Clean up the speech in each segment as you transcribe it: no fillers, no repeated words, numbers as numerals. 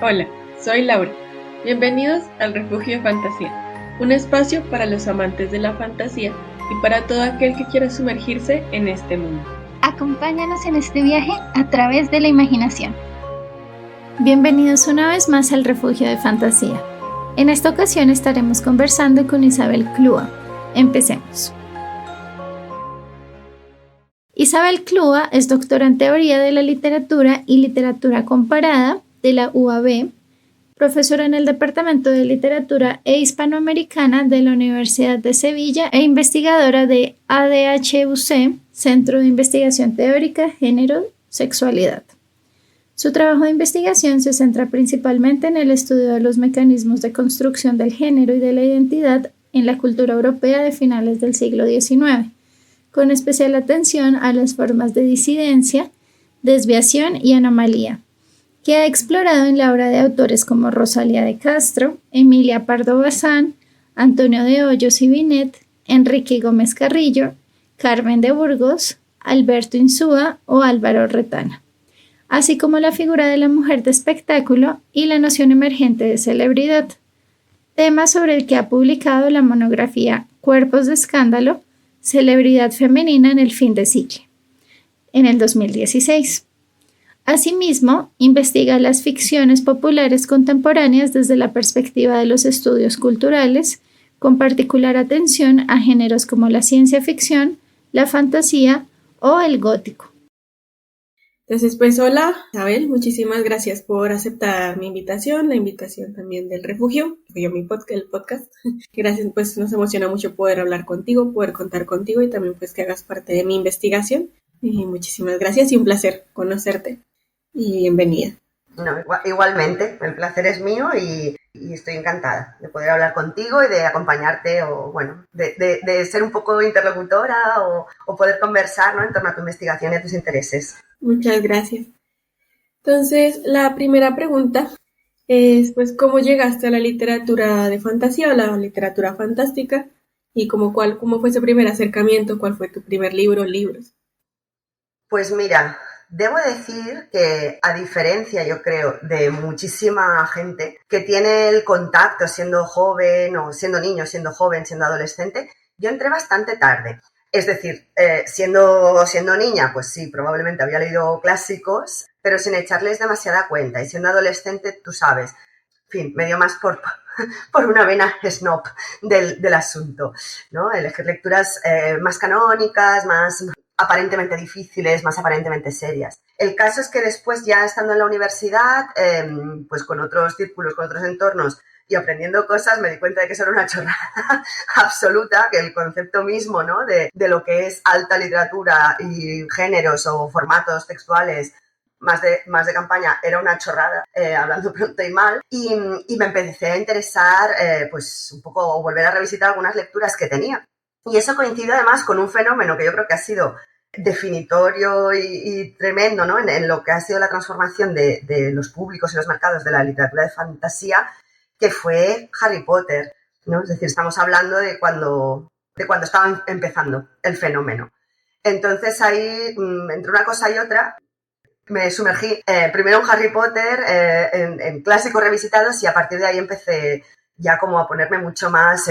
Hola, soy Laura. Bienvenidos al Refugio de Fantasía, un espacio para los amantes de la fantasía y para todo aquel que quiera sumergirse en este mundo. Acompáñanos en este viaje a través de la imaginación. Bienvenidos una vez más al Refugio de Fantasía. En esta ocasión estaremos conversando con Isabel Clúa. Empecemos. Isabel Clúa es doctora en Teoría de la Literatura y Literatura Comparada de la UAB, profesora en el Departamento de Literatura e Hispanoamericana de la Universidad de Sevilla e investigadora de ADHUC, Centro de Investigación Teórica, Género, Sexualidad. Su trabajo de investigación se centra principalmente en el estudio de los mecanismos de construcción del género y de la identidad en la cultura europea de finales del siglo XIX, con especial atención a las formas de disidencia, desviación y anomalía, que ha explorado en la obra de autores como Rosalía de Castro, Emilia Pardo Bazán, Antonio de Hoyos y Binet, Enrique Gómez Carrillo, Carmen de Burgos, Alberto Insúa o Álvaro Retana, así como la figura de la mujer de espectáculo y la noción emergente de celebridad, tema sobre el que ha publicado la monografía Cuerpos de Escándalo, Celebridad Femenina en el Fin de Siglo, en el 2016. Asimismo, investiga las ficciones populares contemporáneas desde la perspectiva de los estudios culturales, con particular atención a géneros como la ciencia ficción, la fantasía o el gótico. Entonces, pues hola, Isabel, muchísimas gracias por aceptar mi invitación, la invitación también del Refugio, el podcast. Gracias, pues nos emociona mucho poder hablar contigo, poder contar contigo y también pues que hagas parte de mi investigación. Y muchísimas gracias y un placer conocerte. Y bienvenida. No, igualmente, el placer es mío y estoy encantada de poder hablar contigo y de acompañarte o, bueno, de ser un poco interlocutora o poder conversar, ¿no?, en torno a tu investigación y a tus intereses. Muchas gracias. Entonces, la primera pregunta es, pues, ¿cómo llegaste a la literatura de fantasía o la literatura fantástica? Y cómo fue ese primer acercamiento, ¿cuál fue tu primer libro o libros? Pues mira, debo decir que, a diferencia, yo creo, de muchísima gente que tiene el contacto siendo joven o siendo niño, siendo joven, siendo adolescente, yo entré bastante tarde. Es decir, siendo niña, pues sí, probablemente había leído clásicos, pero sin echarles demasiada cuenta. Y siendo adolescente, tú sabes, en fin, me dio más por una vena snob del asunto, ¿no? Elegir lecturas más canónicas, más aparentemente difíciles, más aparentemente serias. El caso es que después, ya estando en la universidad, pues con otros círculos, con otros entornos y aprendiendo cosas, me di cuenta de que eso era una chorrada absoluta, que el concepto mismo, ¿no?, de lo que es alta literatura y géneros o formatos textuales más de campaña era una chorrada, hablando pronto y mal, y me empecé a interesar, pues un poco, volver a revisitar algunas lecturas que tenía. Y eso coincide además con un fenómeno que yo creo que ha sido definitorio y tremendo, ¿no?, en lo que ha sido la transformación de los públicos y los mercados de la literatura de fantasía, que fue Harry Potter, ¿no? Es decir, estamos hablando de cuando estaba empezando el fenómeno. Entonces ahí, entre una cosa y otra, me sumergí primero en Harry Potter, en clásicos revisitados, y a partir de ahí empecé ya como a ponerme mucho más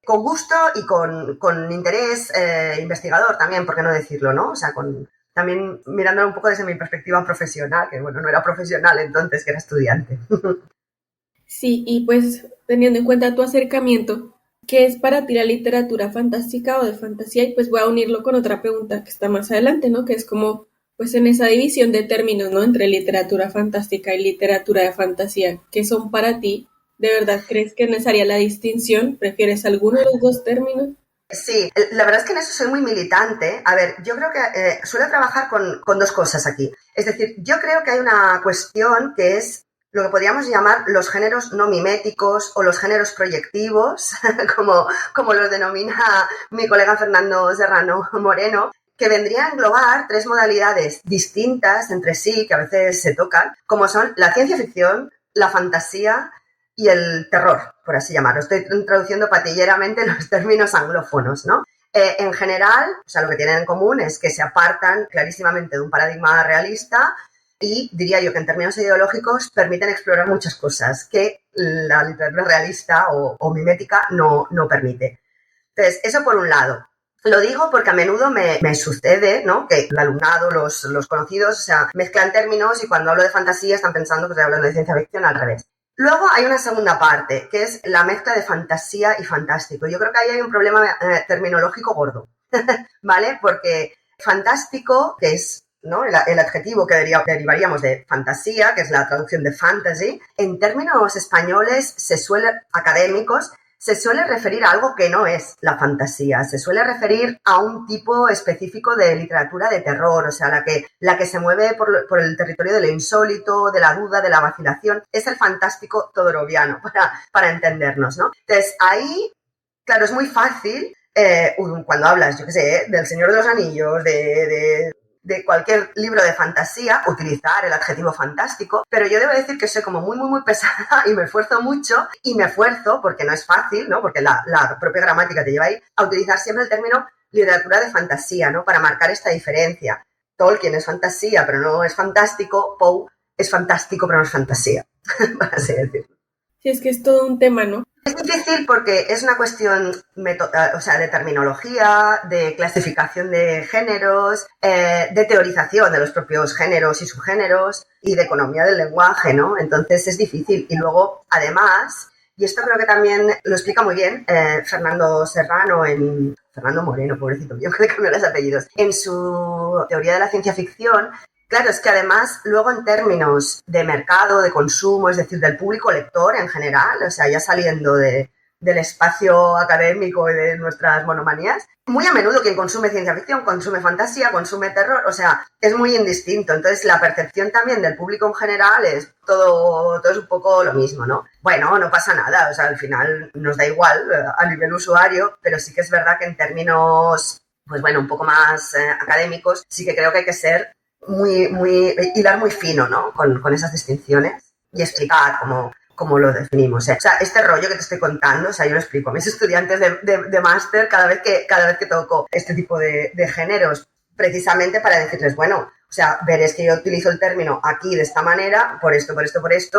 con gusto y con interés investigador también, por qué no decirlo, ¿no? O sea, también mirándolo un poco desde mi perspectiva profesional, que bueno, no era profesional entonces, que era estudiante. Sí, y pues teniendo en cuenta tu acercamiento, ¿qué es para ti la literatura fantástica o de fantasía? Y pues voy a unirlo con otra pregunta que está más adelante, ¿no? Que es como, pues en esa división de términos, ¿no?, entre literatura fantástica y literatura de fantasía, ¿qué son para ti? ¿De verdad crees que es necesaria la distinción? ¿Prefieres alguno de los dos términos? Sí, la verdad es que en eso soy muy militante. A ver, yo creo que suelo trabajar con dos cosas aquí. Es decir, yo creo que hay una cuestión que es lo que podríamos llamar los géneros no miméticos o los géneros proyectivos, como los denomina mi colega Fernando Serrano Moreno, que vendría a englobar tres modalidades distintas entre sí, que a veces se tocan, como son la ciencia ficción, la fantasía y el terror, por así llamarlo. Estoy traduciendo patilleramente los términos anglófonos, ¿no? En general, o sea, lo que tienen en común es que se apartan clarísimamente de un paradigma realista y diría yo que en términos ideológicos permiten explorar muchas cosas que la literatura realista o mimética no permite. Entonces, eso por un lado. Lo digo porque a menudo me sucede, ¿no?, que el alumnado, los conocidos, o sea, mezclan términos y cuando hablo de fantasía están pensando que estoy hablando de ciencia ficción al revés. Luego hay una segunda parte, que es la mezcla de fantasía y fantástico. Yo creo que ahí hay un problema terminológico gordo, ¿vale? Porque fantástico, que es, ¿no?, el adjetivo que derivaríamos de fantasía, que es la traducción de fantasy, en términos españoles académicos, se suele referir a algo que no es la fantasía, se suele referir a un tipo específico de literatura de terror, o sea, la que se mueve por el territorio de lo insólito, de la duda, de la vacilación, es el fantástico todoroviano, para entendernos, ¿no? Entonces, ahí, claro, es muy fácil, cuando hablas, yo qué sé, del Señor de los Anillos, de cualquier libro de fantasía, utilizar el adjetivo fantástico, pero yo debo decir que soy como muy, muy, muy pesada y me esfuerzo mucho, porque no es fácil, ¿no?, porque la propia gramática te lleva ahí a utilizar siempre el término literatura de fantasía, ¿no?, para marcar esta diferencia. Tolkien es fantasía, pero no es fantástico. Poe es fantástico, pero no es fantasía, para así decirlo. Sí, es que es todo un tema, ¿no? Es difícil porque es una cuestión de terminología, de clasificación de géneros, de teorización de los propios géneros y subgéneros y de economía del lenguaje, ¿no? Entonces es difícil. Y luego, además, y esto creo que también lo explica muy bien Fernando Moreno, pobrecito, yo que le cambió los apellidos, en su teoría de la ciencia ficción. Claro, es que además luego en términos de mercado, de consumo, es decir, del público lector en general, o sea, ya saliendo del espacio académico y de nuestras monomanías, muy a menudo quien consume ciencia ficción consume fantasía, consume terror, o sea, es muy indistinto. Entonces la percepción también del público en general es todo es un poco lo mismo, ¿no? Bueno, no pasa nada, o sea, al final nos da igual a nivel usuario, pero sí que es verdad que en términos, pues bueno, un poco más académicos, sí que creo que hay que ser hilar muy fino, ¿no?, con esas distinciones y explicar cómo lo definimos. O sea, este rollo que te estoy contando, o sea, yo lo explico a mis estudiantes de máster cada vez que toco este tipo de géneros, precisamente para decirles, bueno, o sea, veréis que yo utilizo el término aquí de esta manera, por esto,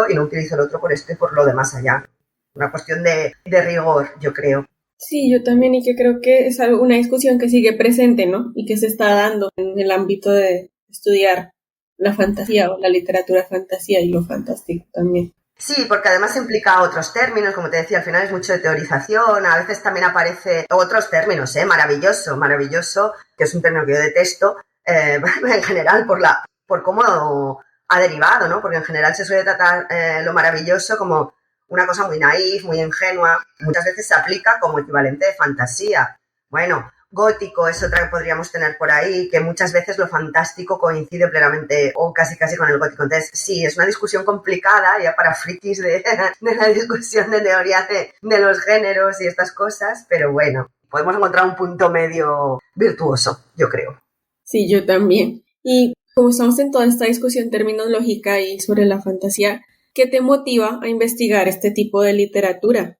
y no utilizo el otro por esto y por lo demás allá. Una cuestión de rigor, yo creo. Sí, yo también, y que creo que es una discusión que sigue presente, ¿no? Y que se está dando en el ámbito de estudiar la fantasía o la literatura fantasía y lo fantástico también. Sí, porque además implica otros términos, como te decía, al final es mucho de teorización, a veces también aparece otros términos, maravilloso, que es un término que yo detesto, en general por cómo ha derivado, ¿no? Porque en general se suele tratar lo maravilloso como una cosa muy naif, muy ingenua, muchas veces se aplica como equivalente de fantasía. Bueno, gótico es otra que podríamos tener por ahí, que muchas veces lo fantástico coincide plenamente o casi con el gótico. Entonces, sí, es una discusión complicada ya para frikis de la discusión de teoría de los géneros y estas cosas, pero bueno, podemos encontrar un punto medio virtuoso, yo creo. Sí, yo también. Y como estamos en toda esta discusión terminológica y sobre la fantasía, ¿qué te motiva a investigar este tipo de literatura?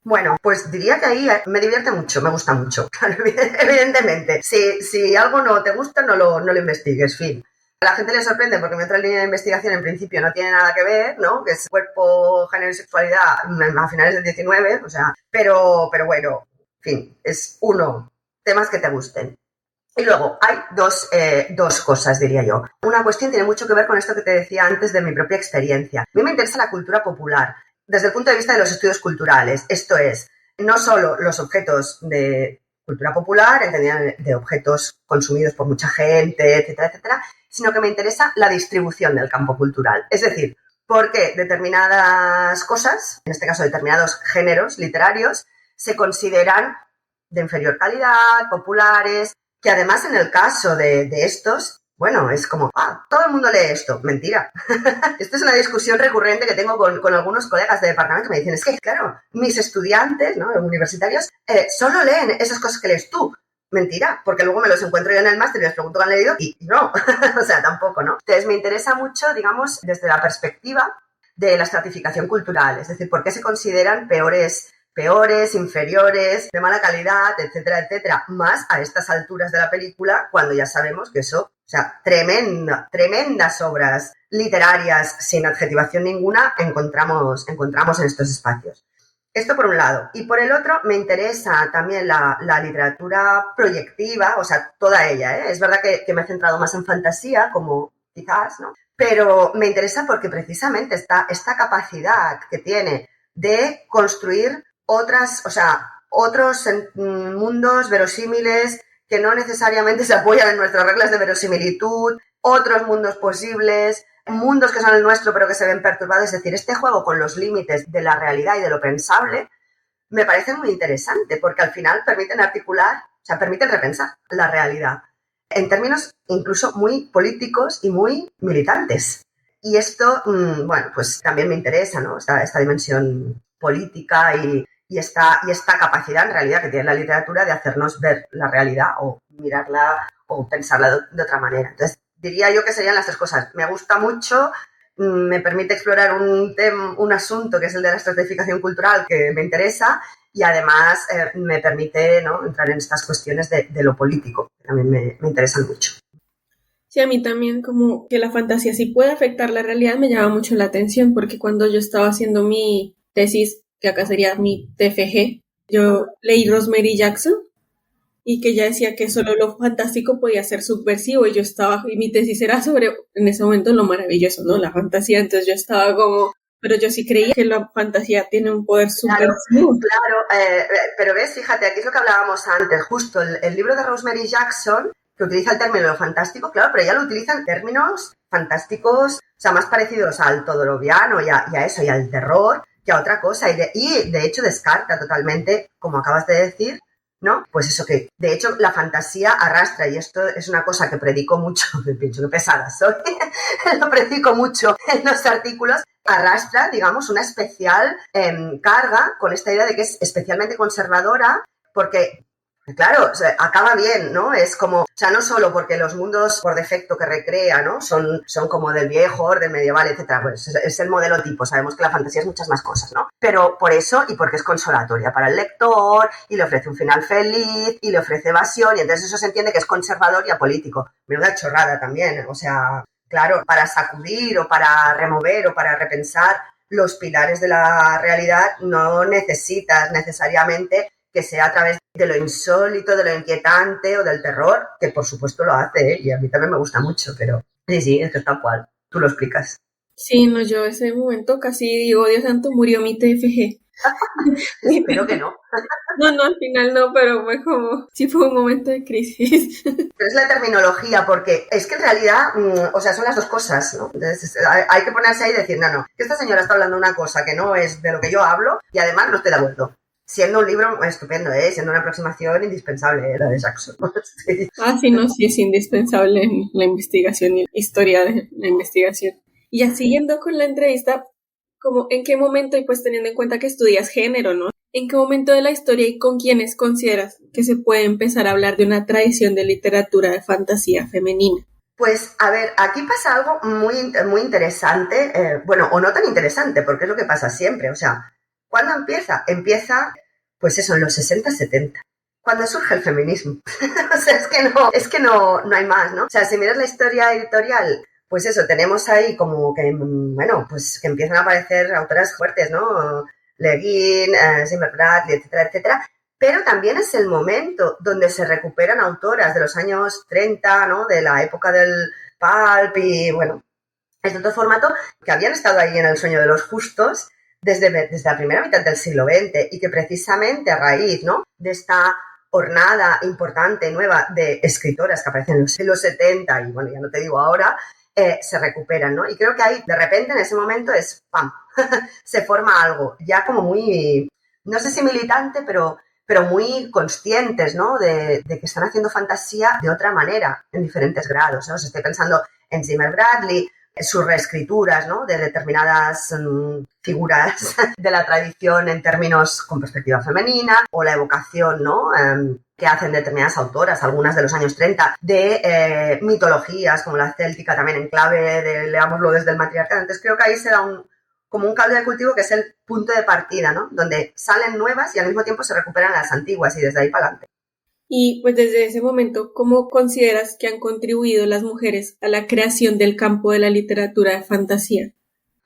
Bueno, pues diría que ahí me divierte mucho, me gusta mucho, evidentemente. Si algo no te gusta, no lo investigues, fin. A la gente le sorprende porque mi otra línea de investigación en principio no tiene nada que ver, ¿no? Que es cuerpo, género y sexualidad a finales del 19, o sea, pero bueno, en fin, es temas que te gusten. Y luego hay dos cosas, diría yo. Una cuestión tiene mucho que ver con esto que te decía antes de mi propia experiencia. A mí me interesa la cultura popular desde el punto de vista de los estudios culturales. Esto es, no solo los objetos de cultura popular, entendida de objetos consumidos por mucha gente, etcétera, etcétera, sino que me interesa la distribución del campo cultural. Es decir, por qué determinadas cosas, en este caso determinados géneros literarios, se consideran de inferior calidad, populares, que además en el caso de estos, bueno, es como, todo el mundo lee esto. Mentira. Esto es una discusión recurrente que tengo con algunos colegas de departamento que me dicen, es que, claro, mis estudiantes, ¿no?, universitarios, solo leen esas cosas que lees tú. Mentira, porque luego me los encuentro yo en el máster y les pregunto qué han leído y no, o sea, tampoco, ¿no? Entonces me interesa mucho, digamos, desde la perspectiva de la estratificación cultural, es decir, por qué se consideran peores, inferiores, de mala calidad, etcétera, etcétera, más a estas alturas de la película, cuando ya sabemos que eso O sea, tremendas obras literarias sin adjetivación ninguna encontramos en estos espacios. Esto por un lado. Y por el otro, me interesa también la literatura proyectiva, o sea, toda ella, ¿eh? Es verdad que me he centrado más en fantasía, como quizás, ¿no? Pero me interesa porque precisamente esta capacidad que tiene de construir otros mundos verosímiles que no necesariamente se apoyan en nuestras reglas de verosimilitud, otros mundos posibles, mundos que son el nuestro pero que se ven perturbados. Es decir, este juego con los límites de la realidad y de lo pensable me parece muy interesante porque al final permiten articular, o sea, permiten repensar la realidad en términos incluso muy políticos y muy militantes. Y esto, bueno, pues también me interesa, ¿no? Esta dimensión política y esta capacidad en realidad que tiene la literatura de hacernos ver la realidad o mirarla o pensarla de otra manera. Entonces, diría yo que serían las tres cosas. Me gusta mucho, me permite explorar un asunto que es el de la estratificación cultural que me interesa y además me permite, ¿no?, entrar en estas cuestiones de lo político, que también me interesan mucho. Sí, a mí también como que la fantasía sí puede afectar la realidad me llama mucho la atención porque cuando yo estaba haciendo mi tesis, que acá sería mi TFG, yo leí Rosemary Jackson y que ella decía que solo lo fantástico podía ser subversivo y mi tesis era sobre, en ese momento, lo maravilloso, ¿no? La fantasía, entonces yo estaba como, pero yo sí creía que la fantasía tiene un poder subversivo. Claro, pero ves, fíjate, aquí es lo que hablábamos antes, justo el libro de Rosemary Jackson, que utiliza el término de lo fantástico, claro, pero ella lo utiliza en términos fantásticos, o sea, más parecidos al todoroviano y a eso, y al terror, que a otra cosa, y de hecho descarta totalmente, como acabas de decir, ¿no? Pues eso, que de hecho la fantasía arrastra, y esto es una cosa que predico mucho, me pienso que pesada soy, lo predico mucho en los artículos, arrastra, digamos, una especial carga con esta idea de que es especialmente conservadora, porque claro, o sea, acaba bien, ¿no? Es como, o sea, no solo porque los mundos por defecto que recrea, ¿no?, son como del viejo orden medieval, etcétera, pues es el modelo tipo, sabemos que la fantasía es muchas más cosas, ¿no? Pero por eso, y porque es consolatoria para el lector, y le ofrece un final feliz, y le ofrece evasión, y entonces eso se entiende que es conservador y apolítico. Menuda chorrada también, o sea, claro, para sacudir o para remover o para repensar los pilares de la realidad no necesitas necesariamente que sea a través de lo insólito, de lo inquietante o del terror, que por supuesto lo hace, ¿eh? Y a mí también me gusta mucho, pero sí, es que es tal cual, tú lo explicas. Sí, no, yo ese momento casi digo, Dios santo, murió mi TFG. Espero que no. No, al final no, pero sí fue un momento de crisis. Pero es la terminología, porque es que en realidad, o sea, son las dos cosas, ¿no? Entonces hay que ponerse ahí y decir, no, que esta señora está hablando una cosa que no es de lo que yo hablo y además no estoy de acuerdo. Siendo un libro estupendo, siendo una aproximación indispensable, la de Jackson. Sí. Sí, no, sí, es indispensable en la investigación y historia de la investigación. Y ya siguiendo con la entrevista, como en qué momento, y pues teniendo en cuenta que estudias género, ¿no? ¿En qué momento de la historia y con quiénes consideras que se puede empezar a hablar de una tradición de literatura de fantasía femenina? Pues, a ver, aquí pasa algo muy, muy interesante, bueno, o no tan interesante, porque es lo que pasa siempre, o sea, ¿cuándo empieza? Empieza, pues eso, en los 60, 70. Cuando surge el feminismo. O sea, es que no hay más, ¿no? O sea, si miras la historia editorial, pues eso, tenemos ahí como que, bueno, pues que empiezan a aparecer autoras fuertes, ¿no? Le Guin, Zimmer Bradley, etcétera, etcétera. Pero también es el momento donde se recuperan autoras de los años 30, ¿no? De la época del pulp y, bueno, este otro formato que habían estado ahí en el sueño de los justos desde la primera mitad del siglo XX y que precisamente a raíz, ¿no?, de esta hornada importante, nueva, de escritoras que aparecen en los 70 y, bueno, ya no te digo ahora, se recuperan, ¿no? Y creo que ahí, de repente, en ese momento es ¡pam! Se forma algo, ya como muy, no sé si militante, pero muy conscientes, ¿no?, de que están haciendo fantasía de otra manera, en diferentes grados, ¿no? O sea, estoy pensando en Zimmer Bradley, sus reescrituras, ¿no?, de determinadas figuras de la tradición en términos con perspectiva femenina, o la evocación, ¿no?, que hacen determinadas autoras, algunas de los años 30, de mitologías como la céltica, también en clave de, leámoslo desde el matriarcado. Entonces creo que ahí se da como un caldo de cultivo que es el punto de partida, ¿no?, donde salen nuevas y al mismo tiempo se recuperan las antiguas y desde ahí para adelante. Y pues desde ese momento, ¿cómo consideras que han contribuido las mujeres a la creación del campo de la literatura de fantasía?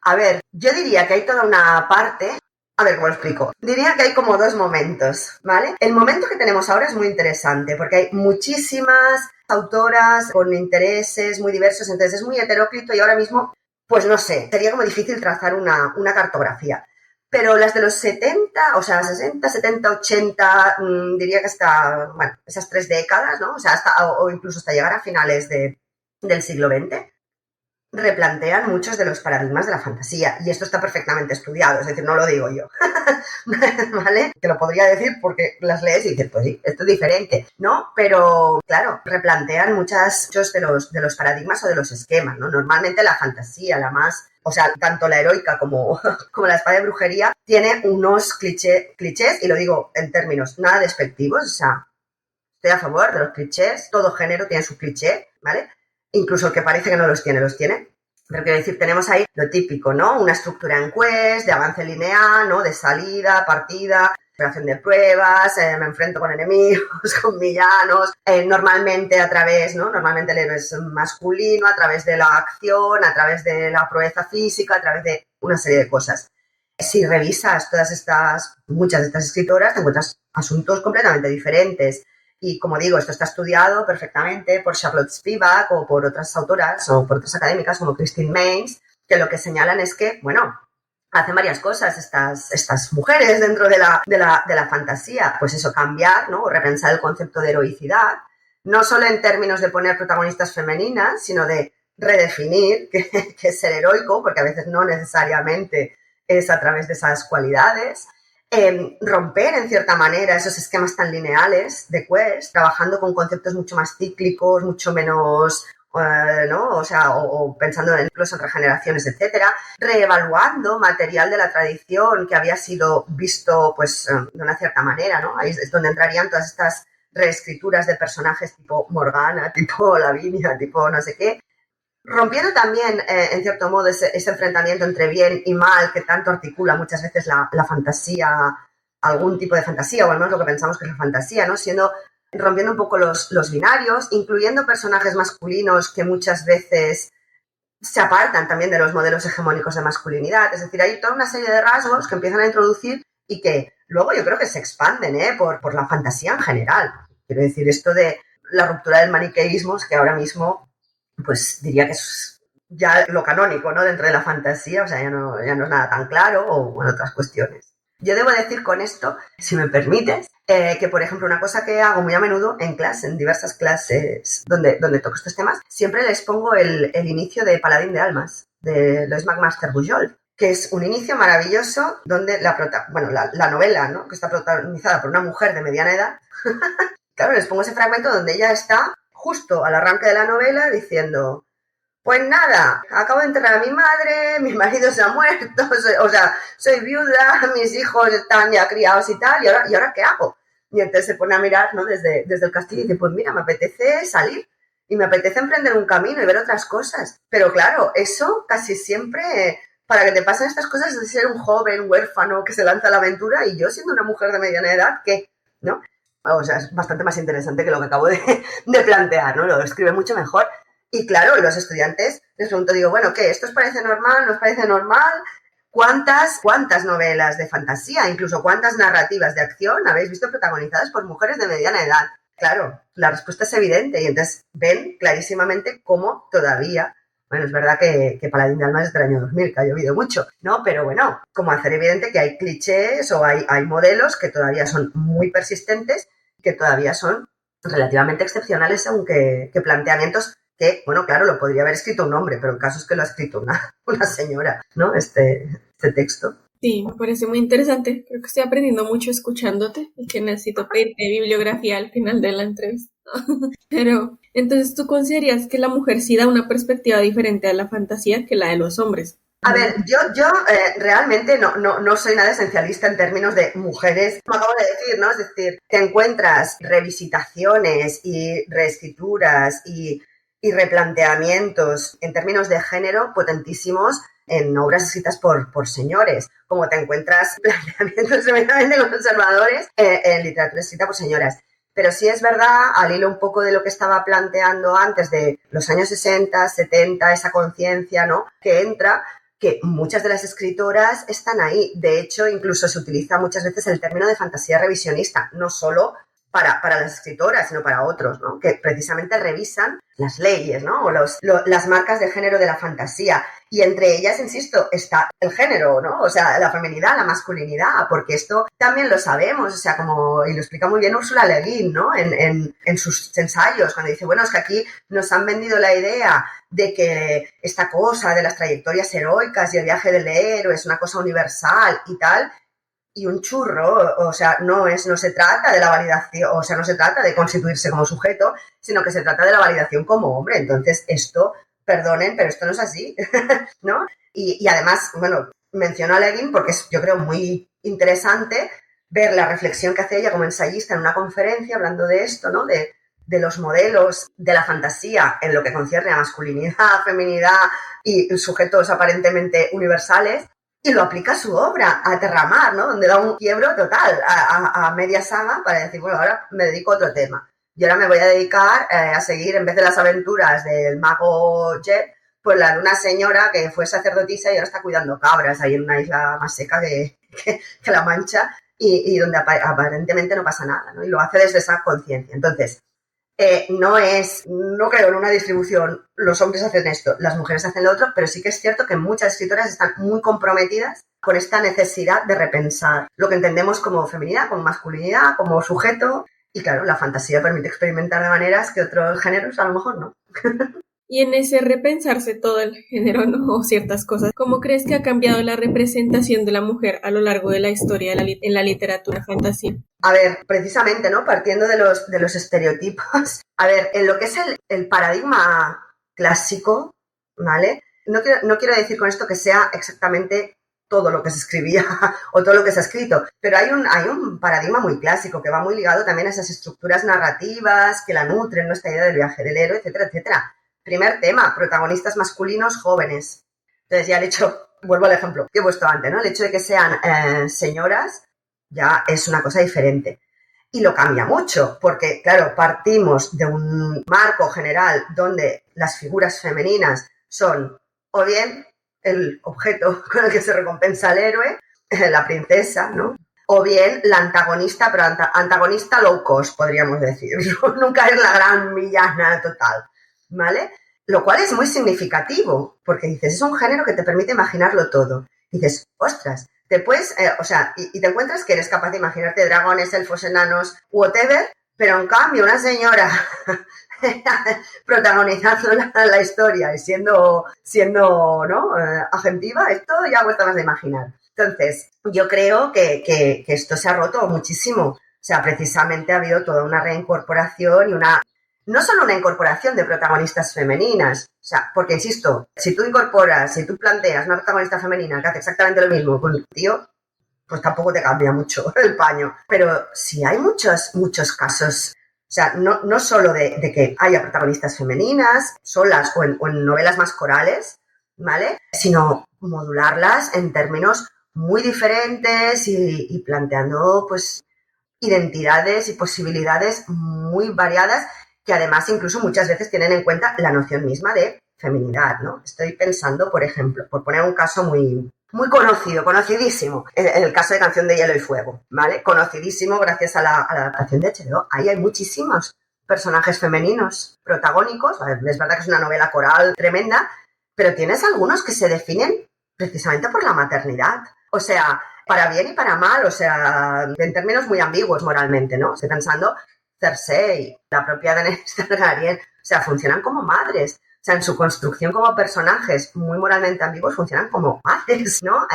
A ver, yo diría que hay toda una parte. A ver, ¿cómo lo explico? Diría que hay como dos momentos, ¿vale? El momento que tenemos ahora es muy interesante porque hay muchísimas autoras con intereses muy diversos, entonces es muy heteróclito y ahora mismo, pues no sé, sería como difícil trazar una cartografía. Pero las de los 70, o sea, 60, 70, 80, diría que hasta, bueno, esas 3 décadas, ¿no? O sea, o incluso hasta llegar a finales del siglo XX, replantean muchos de los paradigmas de la fantasía. Y esto está perfectamente estudiado, es decir, no lo digo yo, ¿vale? Que lo podría decir porque las lees y dices, pues sí, esto es diferente, ¿no? Pero, claro, replantean muchos de los paradigmas o de los esquemas, ¿no? Normalmente la fantasía, la más... O sea, tanto la heroica como la espada de brujería tiene unos clichés, y lo digo en términos nada despectivos, o sea, estoy a favor de los clichés, todo género tiene su cliché, ¿vale? Incluso el que parece que no los tiene. Pero quiero decir, tenemos ahí lo típico, ¿no? Una estructura en quest, de avance lineal, ¿no? De salida, partida, creación de pruebas, me enfrento con enemigos, con villanos, normalmente a través, ¿no? Normalmente el héroe es masculino, a través de la acción, a través de la proeza física, a través de una serie de cosas. Si revisas muchas de estas escritoras, te encuentras asuntos completamente diferentes. Y como digo, esto está estudiado perfectamente por Charlotte Spivak o por otras autoras o por otras académicas como Christine Maines, que lo que señalan es que, bueno, hacen varias cosas estas mujeres dentro de la fantasía. Pues eso, cambiar, ¿no? O repensar el concepto de heroicidad, no solo en términos de poner protagonistas femeninas, sino de redefinir qué es ser heroico, porque a veces no necesariamente es a través de esas cualidades. Romper, en cierta manera, esos esquemas tan lineales de quest, trabajando con conceptos mucho más cíclicos, mucho menos, ¿no? O sea, o pensando incluso en regeneraciones, etcétera, reevaluando material de la tradición que había sido visto, pues, de una cierta manera, ¿no? Ahí es donde entrarían todas estas reescrituras de personajes tipo Morgana, tipo Lavinia, tipo no sé qué, rompiendo también, en cierto modo, ese enfrentamiento entre bien y mal que tanto articula muchas veces la fantasía, algún tipo de fantasía, o al menos lo que pensamos que es la fantasía, ¿no? Rompiendo un poco los binarios, incluyendo personajes masculinos que muchas veces se apartan también de los modelos hegemónicos de masculinidad. Es decir, hay toda una serie de rasgos que empiezan a introducir y que luego yo creo que se expanden, por la fantasía en general. Quiero decir, esto de la ruptura del maniqueísmo es que ahora mismo, pues diría que es ya lo canónico, ¿no? Dentro de la fantasía, o sea, ya no es nada tan claro, o bueno, otras cuestiones. Yo debo decir con esto, si me permites, que por ejemplo una cosa que hago muy a menudo en diversas clases donde toco estos temas, siempre les pongo el inicio de Paladín de Almas, de Lois McMaster Bujold, que es un inicio maravilloso donde la novela, ¿no? Que está protagonizada por una mujer de mediana edad. Claro, les pongo ese fragmento donde ella está justo al arranque de la novela diciendo: pues nada, acabo de enterrar a mi madre, mi marido se ha muerto, soy viuda, mis hijos están ya criados y tal, ¿y ahora qué hago? Y entonces se pone a mirar, ¿no? desde el castillo y dice: pues mira, me apetece salir y me apetece emprender un camino y ver otras cosas. Pero claro, eso casi siempre, para que te pasen estas cosas, es de ser un joven huérfano que se lanza a la aventura, y yo siendo una mujer de mediana edad, ¿qué? ¿No? O sea, es bastante más interesante que lo que acabo de plantear, ¿no? Lo escribe mucho mejor. Y claro, los estudiantes les pregunto, digo, bueno, ¿qué? ¿Esto os parece normal? ¿No os parece normal? ¿Cuántas novelas de fantasía, incluso cuántas narrativas de acción habéis visto protagonizadas por mujeres de mediana edad? Claro, la respuesta es evidente, y entonces ven clarísimamente cómo todavía, bueno, es verdad que Paladín de Almas es del año 2000, que ha llovido mucho, ¿no? Pero bueno, como hacer evidente que hay clichés o hay modelos que todavía son muy persistentes, que todavía son relativamente excepcionales según qué planteamientos, que, bueno, claro, lo podría haber escrito un hombre, pero el caso es que lo ha escrito una señora, ¿no? Este texto. Sí, me parece muy interesante. Creo que estoy aprendiendo mucho escuchándote y que necesito pedirte bibliografía al final de la entrevista. Pero, entonces, ¿tú considerarías que la mujer sí da una perspectiva diferente a la fantasía que la de los hombres? A ver, yo realmente no soy nada esencialista en términos de mujeres, como acabo de decir, ¿no? Es decir, que encuentras revisitaciones y reescrituras y replanteamientos en términos de género potentísimos en obras escritas por señores, como te encuentras planteamientos tremendamente conservadores en literatura escrita por señoras. Pero sí es verdad, al hilo un poco de lo que estaba planteando antes de los años 60, 70, esa conciencia, ¿no?, que entra, que muchas de las escritoras están ahí. De hecho, incluso se utiliza muchas veces el término de fantasía revisionista, no solo para las escritoras, sino para otros, ¿no?, que precisamente revisan las leyes, ¿no?, o las marcas de género de la fantasía. Y entre ellas, insisto, está el género, ¿no?, o sea, la feminidad, la masculinidad, porque esto también lo sabemos, o sea, como, y lo explica muy bien Ursula Le Guin, ¿no?, en sus ensayos, cuando dice, bueno, es que aquí nos han vendido la idea de que esta cosa de las trayectorias heroicas y el viaje del héroe es una cosa universal y tal, y un churro, o sea, no se trata de la validación, o sea, no se trata de constituirse como sujeto, sino que se trata de la validación como hombre. Entonces, esto, perdonen, pero esto no es así, ¿no? Y además, bueno, menciono a Le Guin porque es, yo creo, muy interesante ver la reflexión que hace ella como ensayista en una conferencia hablando de esto, ¿no?, de los modelos de la fantasía en lo que concierne a masculinidad, feminidad y sujetos aparentemente universales, y lo aplica a su obra, a Terramar, ¿no?, donde da un quiebro total a media saga para decir, bueno, ahora me dedico a otro tema. Y ahora me voy a dedicar a seguir, en vez de las aventuras del mago Jet, pues la de una señora que fue sacerdotisa y ahora está cuidando cabras ahí en una isla más seca que La Mancha y donde aparentemente no pasa nada, ¿no? Y lo hace desde esa conciencia. Entonces, no creo en una distribución, los hombres hacen esto, las mujeres hacen lo otro, pero sí que es cierto que muchas escritoras están muy comprometidas con esta necesidad de repensar lo que entendemos como feminidad, como masculinidad, como sujeto, y claro, la fantasía permite experimentar de maneras que otros géneros a lo mejor no. Y en ese repensarse todo el género, ¿no?, o ciertas cosas, ¿cómo crees que ha cambiado la representación de la mujer a lo largo de la historia en la literatura fantasía? A ver, precisamente, ¿no?, partiendo de los estereotipos, a ver, en lo que es el paradigma clásico, ¿vale? No quiero decir con esto que sea exactamente todo lo que se escribía o todo lo que se ha escrito, pero hay un paradigma muy clásico que va muy ligado también a esas estructuras narrativas que la nutren, ¿no?, esta idea del viaje del héroe, etcétera, etcétera. Primer tema, protagonistas masculinos jóvenes. Entonces ya el hecho, vuelvo al ejemplo que he puesto antes, ¿no?, el hecho de que sean señoras ya es una cosa diferente. Y lo cambia mucho, porque, claro, partimos de un marco general donde las figuras femeninas son o bien el objeto con el que se recompensa al héroe, la princesa, ¿no?, o bien la antagonista, pero antagonista low cost, podríamos decir. Nunca es la gran villana total, ¿vale? Lo cual es muy significativo, porque dices, es un género que te permite imaginarlo todo. Dices, ostras, te puedes, y te encuentras que eres capaz de imaginarte dragones, elfos, enanos, whatever, pero en cambio una señora protagonizando la historia y siendo ¿no?, agentiva, esto ya cuesta más de imaginar. Entonces, yo creo que esto se ha roto muchísimo. O sea, precisamente ha habido toda una reincorporación y no solo una incorporación de protagonistas femeninas, o sea, porque insisto, si tú planteas una protagonista femenina que hace exactamente lo mismo con un tío, pues tampoco te cambia mucho el paño. Pero sí hay muchos casos, o sea, no solo de que haya protagonistas femeninas, solas o en novelas más corales, ¿vale?, sino modularlas en términos muy diferentes y planteando, pues, identidades y posibilidades muy variadas que además incluso muchas veces tienen en cuenta la noción misma de feminidad, ¿no? Estoy pensando, por ejemplo, por poner un caso muy conocido, conocidísimo, el caso de Canción de Hielo y Fuego, ¿vale? Conocidísimo gracias a la adaptación de HBO. Ahí hay muchísimos personajes femeninos protagónicos. Es verdad que es una novela coral tremenda, pero tienes algunos que se definen precisamente por la maternidad. O sea, para bien y para mal, o sea, en términos muy ambiguos moralmente, ¿no? Estoy pensando Cersei, la propia Daenerys Targaryen, o sea, funcionan como madres. O sea, en su construcción como personajes muy moralmente ambiguos funcionan como madres, ¿no?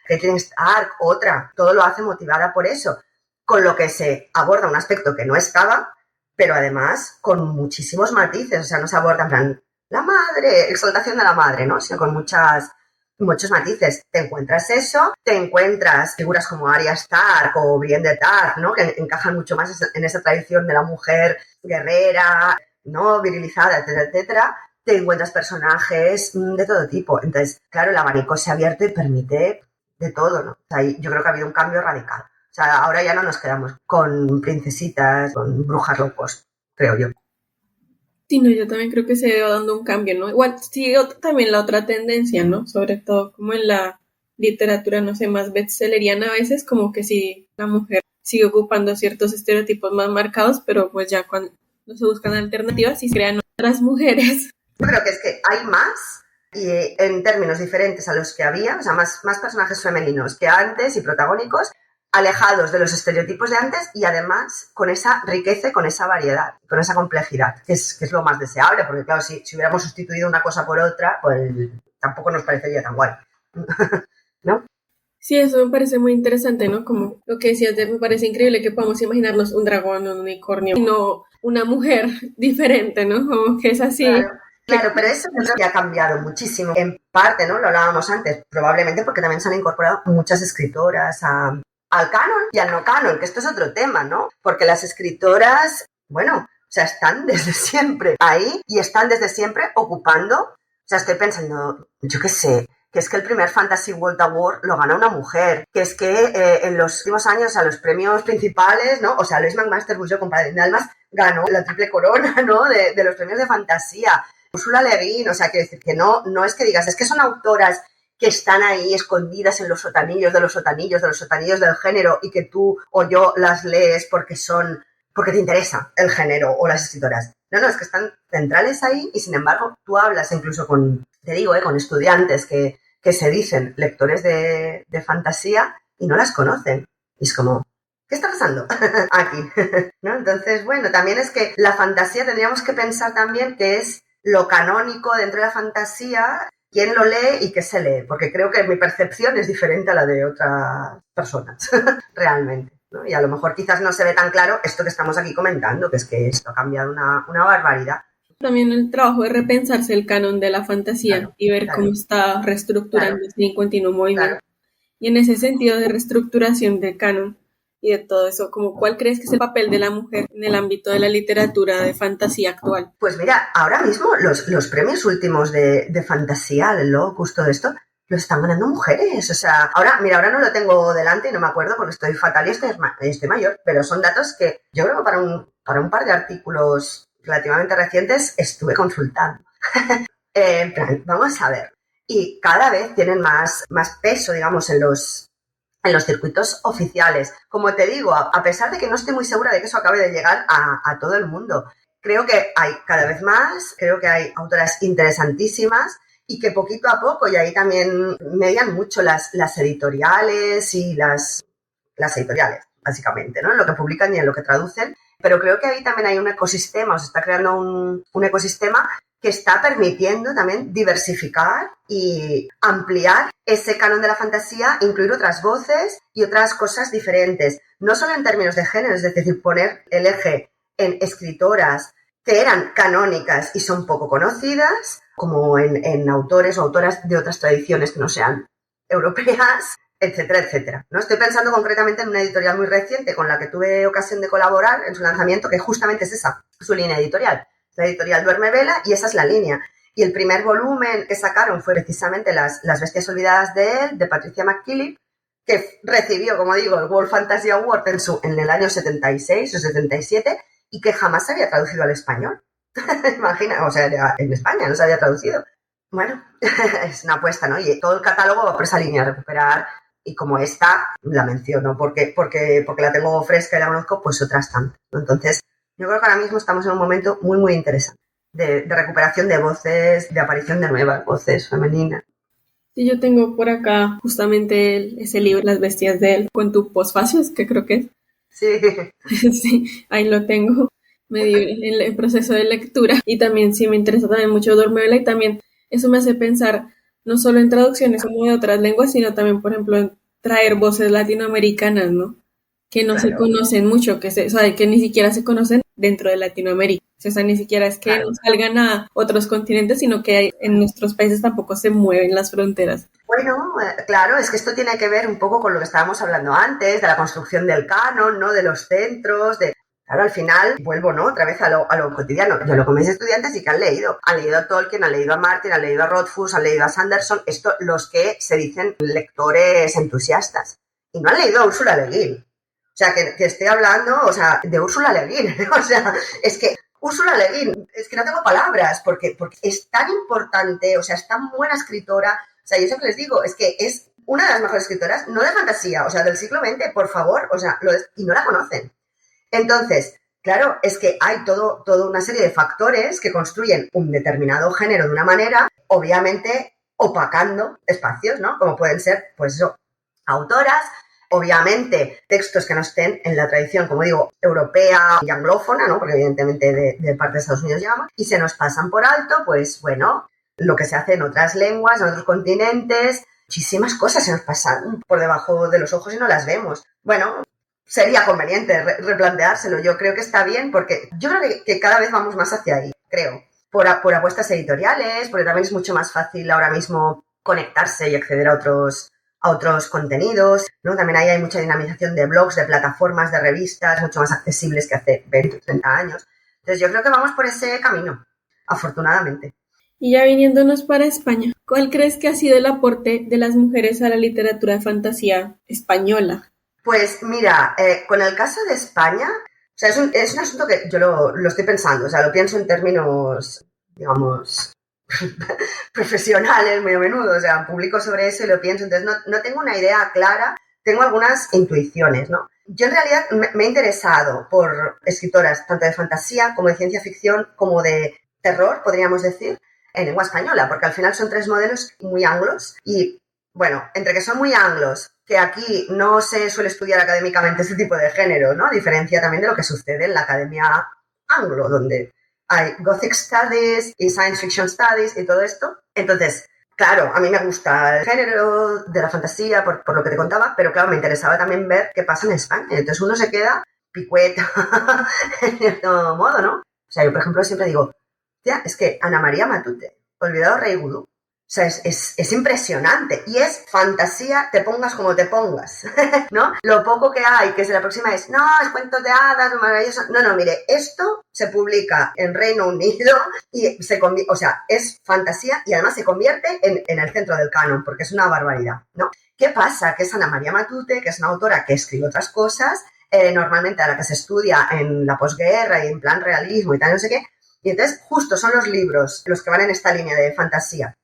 Catelyn Stark, otra, todo lo hace motivada por eso, con lo que se aborda un aspecto que no estaba, pero además con muchísimos matices. O sea, no se aborda en plan la madre, exaltación de la madre, ¿no? Sino con muchos matices. Te encuentras eso, te encuentras figuras como Arya Stark o Brienne de Tarth, ¿no?, que encajan mucho más en esa tradición de la mujer guerrera, ¿no?, virilizada, etcétera, etcétera. Te encuentras personajes de todo tipo. Entonces, claro, el abanico se ha abierto y permite de todo, ¿no? O sea, yo creo que ha habido un cambio radical. O O sea, ahora ya no nos quedamos con princesitas, con brujas low cost, creo yo. Sí, no, yo también creo que se va dando un cambio, ¿no? Igual sigue también la otra tendencia, ¿no? Sobre todo como en la literatura, no sé, más bestselleriana a veces, como que sí, la mujer sigue ocupando ciertos estereotipos más marcados, pero pues ya cuando se buscan alternativas y se crean otras mujeres. Yo creo que es que hay más y en términos diferentes a los que había, o sea, más personajes femeninos que antes y protagónicos, alejados de los estereotipos de antes y además con esa riqueza y con esa variedad, con esa complejidad, que es lo más deseable, porque claro, si hubiéramos sustituido una cosa por otra, pues tampoco nos parecería tan guay, ¿no? Sí, eso me parece muy interesante, ¿no? Como lo que decías, me parece increíble que podamos imaginarnos un dragón, un unicornio, y no una mujer diferente, ¿no? Como que es así. Claro, pero eso yo creo que ha cambiado muchísimo. En parte, ¿no? Lo hablábamos antes, probablemente porque también se han incorporado muchas escritoras al canon y al no canon, que esto es otro tema, ¿no? Porque las escritoras, bueno, o sea, están desde siempre ahí y están desde siempre ocupando, o sea, estoy pensando, yo qué sé, que es que el primer Fantasy World Award lo gana una mujer, que es que en los últimos años a los premios principales, ¿no? O sea, Lois McMaster Bujo con Padre de Almas ganó la triple corona, ¿no? De los premios de fantasía. Ursula Le Guin, o sea, quiero decir que no es que digas, es que son autoras que están ahí escondidas en los sotanillos de los sotanillos de los sotanillos del género y que tú o yo las lees porque te interesa el género o las escritoras. No, es que están centrales ahí y sin embargo tú hablas incluso con estudiantes que se dicen lectores de fantasía y no las conocen. Y es como, ¿qué está pasando aquí? ¿No? Entonces, bueno, también es que la fantasía tendríamos que pensar también que es lo canónico dentro de la fantasía, quién lo lee y qué se lee, porque creo que mi percepción es diferente a la de otras personas, realmente, ¿no? Y a lo mejor quizás no se ve tan claro esto que estamos aquí comentando, que es que esto ha cambiado una barbaridad. También el trabajo de repensarse el canon de la fantasía y ver cómo está reestructurándose en continuo movimiento. Y en ese sentido de reestructuración del canon y de todo eso, como ¿cuál crees que es el papel de la mujer en el ámbito de la literatura de fantasía actual? Pues mira, ahora mismo los premios últimos de fantasía, del Locus, todo esto, lo están ganando mujeres. O sea, ahora no lo tengo delante y no me acuerdo porque estoy fatal y estoy mayor, pero son datos que yo creo que para un par de artículos relativamente recientes estuve consultando. En plan, vamos a ver. Y cada vez tienen más peso, digamos, en los circuitos oficiales. Como te digo, a pesar de que no estoy muy segura de que eso acabe de llegar a todo el mundo, creo que hay cada vez más, creo que hay autoras interesantísimas y que poquito a poco, y ahí también median mucho las editoriales y las editoriales, básicamente, ¿no? En lo que publican y en lo que traducen. Pero creo que ahí también hay un ecosistema, o se está creando un ecosistema que está permitiendo también diversificar y ampliar ese canon de la fantasía, incluir otras voces y otras cosas diferentes. No solo en términos de género, es decir, poner el eje en escritoras que eran canónicas y son poco conocidas, como en autores o autoras de otras tradiciones que no sean europeas, etcétera, etcétera. ¿No? Estoy pensando concretamente en una editorial muy reciente con la que tuve ocasión de colaborar en su lanzamiento, que justamente es esa, su línea editorial. La editorial Duerme Vela y esa es la línea. Y el primer volumen que sacaron fue precisamente Las bestias olvidadas de él, de Patricia McKillip, que recibió, como digo, el World Fantasy Award en el año 76 o 77 y que jamás se había traducido al español. Imagina, o sea, en España no se había traducido. Bueno, es una apuesta, ¿no? Y todo el catálogo va por esa línea, recuperar. Y como esta, la menciono porque la tengo fresca y la conozco, pues otras tantas. Entonces, yo creo que ahora mismo estamos en un momento muy, muy interesante de recuperación de voces, de aparición de nuevas voces femeninas. Sí, yo tengo por acá justamente ese libro, Las bestias de él, con tu posfacios, que creo que es. Sí. Sí, ahí lo tengo, medio en el proceso de lectura. Y también sí me interesa también mucho Duerme Vela y también eso me hace pensar no solo en traducciones como de otras lenguas, sino también, por ejemplo, en traer voces latinoamericanas, ¿no? Que no se conocen mucho, que ni siquiera se conocen dentro de Latinoamérica. O sea, ni siquiera es que no salgan a otros continentes, sino que en nuestros países tampoco se mueven las fronteras. Bueno, claro, es que esto tiene que ver un poco con lo que estábamos hablando antes, de la construcción del canon, ¿no? De los centros, Claro, al final vuelvo, ¿no? Otra vez a lo cotidiano. Yo lo que mis estudiantes sí que han leído a Tolkien, han leído a Martin, han leído a Rothfuss, han leído a Sanderson, los que se dicen lectores entusiastas. Y no han leído a Ursula Le Guin. O sea, que estoy hablando, o sea, de Úrsula Le Guin. O sea, es que Úrsula Le Guin, es que no tengo palabras, porque es tan importante, o sea, es tan buena escritora. O sea, yo siempre les digo, es que es una de las mejores escritoras, no de fantasía, o sea, del siglo XX, por favor, o sea, y no la conocen. Entonces, claro, es que hay toda una serie de factores que construyen un determinado género de una manera, obviamente opacando espacios, ¿no? Como pueden ser, pues eso, autoras, obviamente textos que no estén en la tradición, como digo, europea y anglófona, ¿no? Porque evidentemente de parte de Estados Unidos llama, y se nos pasan por alto, pues bueno, lo que se hace en otras lenguas, en otros continentes, muchísimas cosas se nos pasan por debajo de los ojos y no las vemos. Bueno, sería conveniente replanteárselo. Yo creo que está bien porque yo creo que cada vez vamos más hacia ahí, creo. Por apuestas editoriales, porque también es mucho más fácil ahora mismo conectarse y acceder a otros contenidos, ¿no? También ahí hay mucha dinamización de blogs, de plataformas, de revistas, mucho más accesibles que hace 20 o 30 años. Entonces yo creo que vamos por ese camino, afortunadamente. Y ya viniéndonos para España, ¿cuál crees que ha sido el aporte de las mujeres a la literatura de fantasía española? Pues mira, con el caso de España, o sea, es un asunto que yo lo estoy pensando, o sea, lo pienso en términos, digamos, profesionales muy a menudo, o sea, publico sobre eso y lo pienso, entonces no tengo una idea clara, tengo algunas intuiciones, ¿no? Yo en realidad me he interesado por escritoras tanto de fantasía como de ciencia ficción como de terror, podríamos decir, en lengua española, porque al final son tres modelos muy anglos y, bueno, entre que son muy anglos, que aquí no se suele estudiar académicamente este tipo de género, ¿no? A diferencia también de lo que sucede en la academia anglo, donde hay Gothic Studies y Science Fiction Studies y todo esto. Entonces, claro, a mí me gusta el género de la fantasía por lo que te contaba, pero claro, me interesaba también ver qué pasa en España. Entonces uno se queda picueta en cierto modo, ¿no? O sea, yo por ejemplo siempre digo, tía, es que Ana María Matute, Olvidado Rey Vudú, o sea, es impresionante y es fantasía, te pongas como te pongas, ¿no? Lo poco que hay, que la próxima es, no, es cuentos de hadas, maravilloso. No, mire, esto se publica en Reino Unido y o sea, es fantasía y además se convierte en el centro del canon, porque es una barbaridad, ¿no? ¿Qué pasa? Que es Ana María Matute, que es una autora que escribe otras cosas, normalmente a la que se estudia en la posguerra y en plan realismo y tal, no sé qué, y entonces justo son los libros los que van en esta línea de fantasía.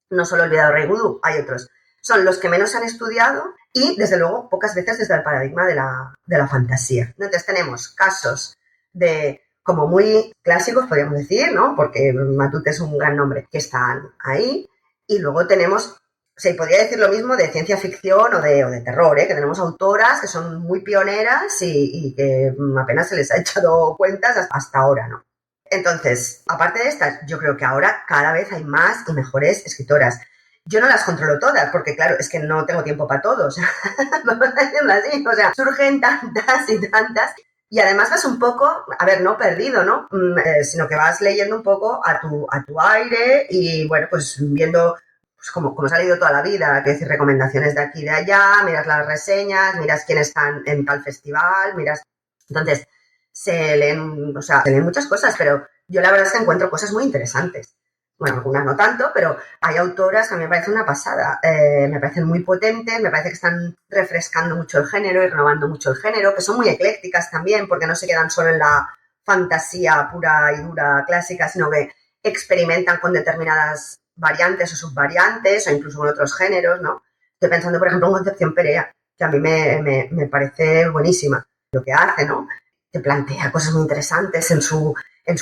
No solo Olvidado Rey Vudú, hay otros. Son los que menos han estudiado y, desde luego, pocas veces desde el paradigma de la fantasía. Entonces tenemos casos de como muy clásicos, podríamos decir, ¿no? Porque Matute es un gran nombre, que están ahí. Y luego tenemos, se podría decir lo mismo de ciencia ficción o de terror, ¿eh? Que tenemos autoras que son muy pioneras y que apenas se les ha echado cuentas hasta ahora, ¿no? Entonces, aparte de estas, yo creo que ahora cada vez hay más y mejores escritoras. Yo no las controlo todas, porque claro, es que no tengo tiempo para todos. Vamos a decirlo así, o sea, surgen tantas y tantas. Y además vas un poco, a ver, no perdido, ¿no? Sino que vas leyendo un poco a tu aire y, bueno, pues viendo pues como se ha leído toda la vida, que decir, recomendaciones de aquí y de allá, miras las reseñas, miras quiénes están en tal festival, miras... Entonces, se leen muchas cosas, pero yo la verdad es que encuentro cosas muy interesantes. Bueno, algunas no tanto, pero hay autoras que a mí me parece una pasada. Me parecen muy potentes, me parece que están refrescando mucho el género y renovando mucho el género, que son muy eclécticas también, porque no se quedan solo en la fantasía pura y dura clásica, sino que experimentan con determinadas variantes o subvariantes, o incluso con otros géneros, ¿no? Estoy pensando, por ejemplo, en Concepción Perea, que a mí me parece buenísima lo que hace, ¿no? Que plantea cosas muy interesantes en su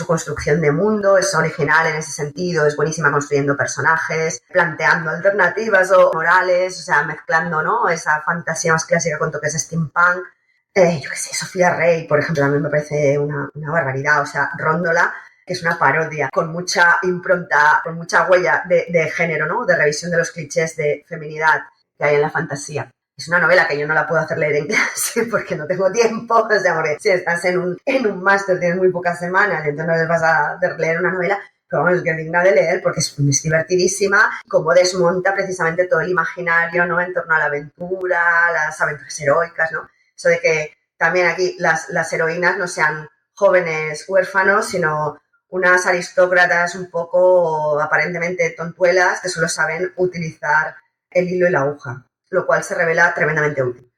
construcción de mundo, es original en ese sentido, es buenísima construyendo personajes, planteando alternativas o morales, o sea, mezclando, ¿no? Esa fantasía más clásica con toques steampunk. Yo qué sé, Sofía Rey, por ejemplo, a mí me parece una barbaridad, o sea, Róndola, que es una parodia con mucha impronta, con mucha huella de género, ¿no? De revisión de los clichés de feminidad que hay en la fantasía. Es una novela que yo no la puedo hacer leer en clase porque no tengo tiempo, o sea, porque si estás en un máster tienes muy pocas semanas y entonces no les vas a hacer leer una novela, pero bueno, es que es digna de leer porque es divertidísima, como desmonta precisamente todo el imaginario, ¿no? En torno a la aventura, las aventuras heroicas, ¿no? Eso de que también aquí las heroínas no sean jóvenes huérfanos, sino unas aristócratas un poco aparentemente tontuelas que solo saben utilizar el hilo y la aguja, lo cual se revela tremendamente útil.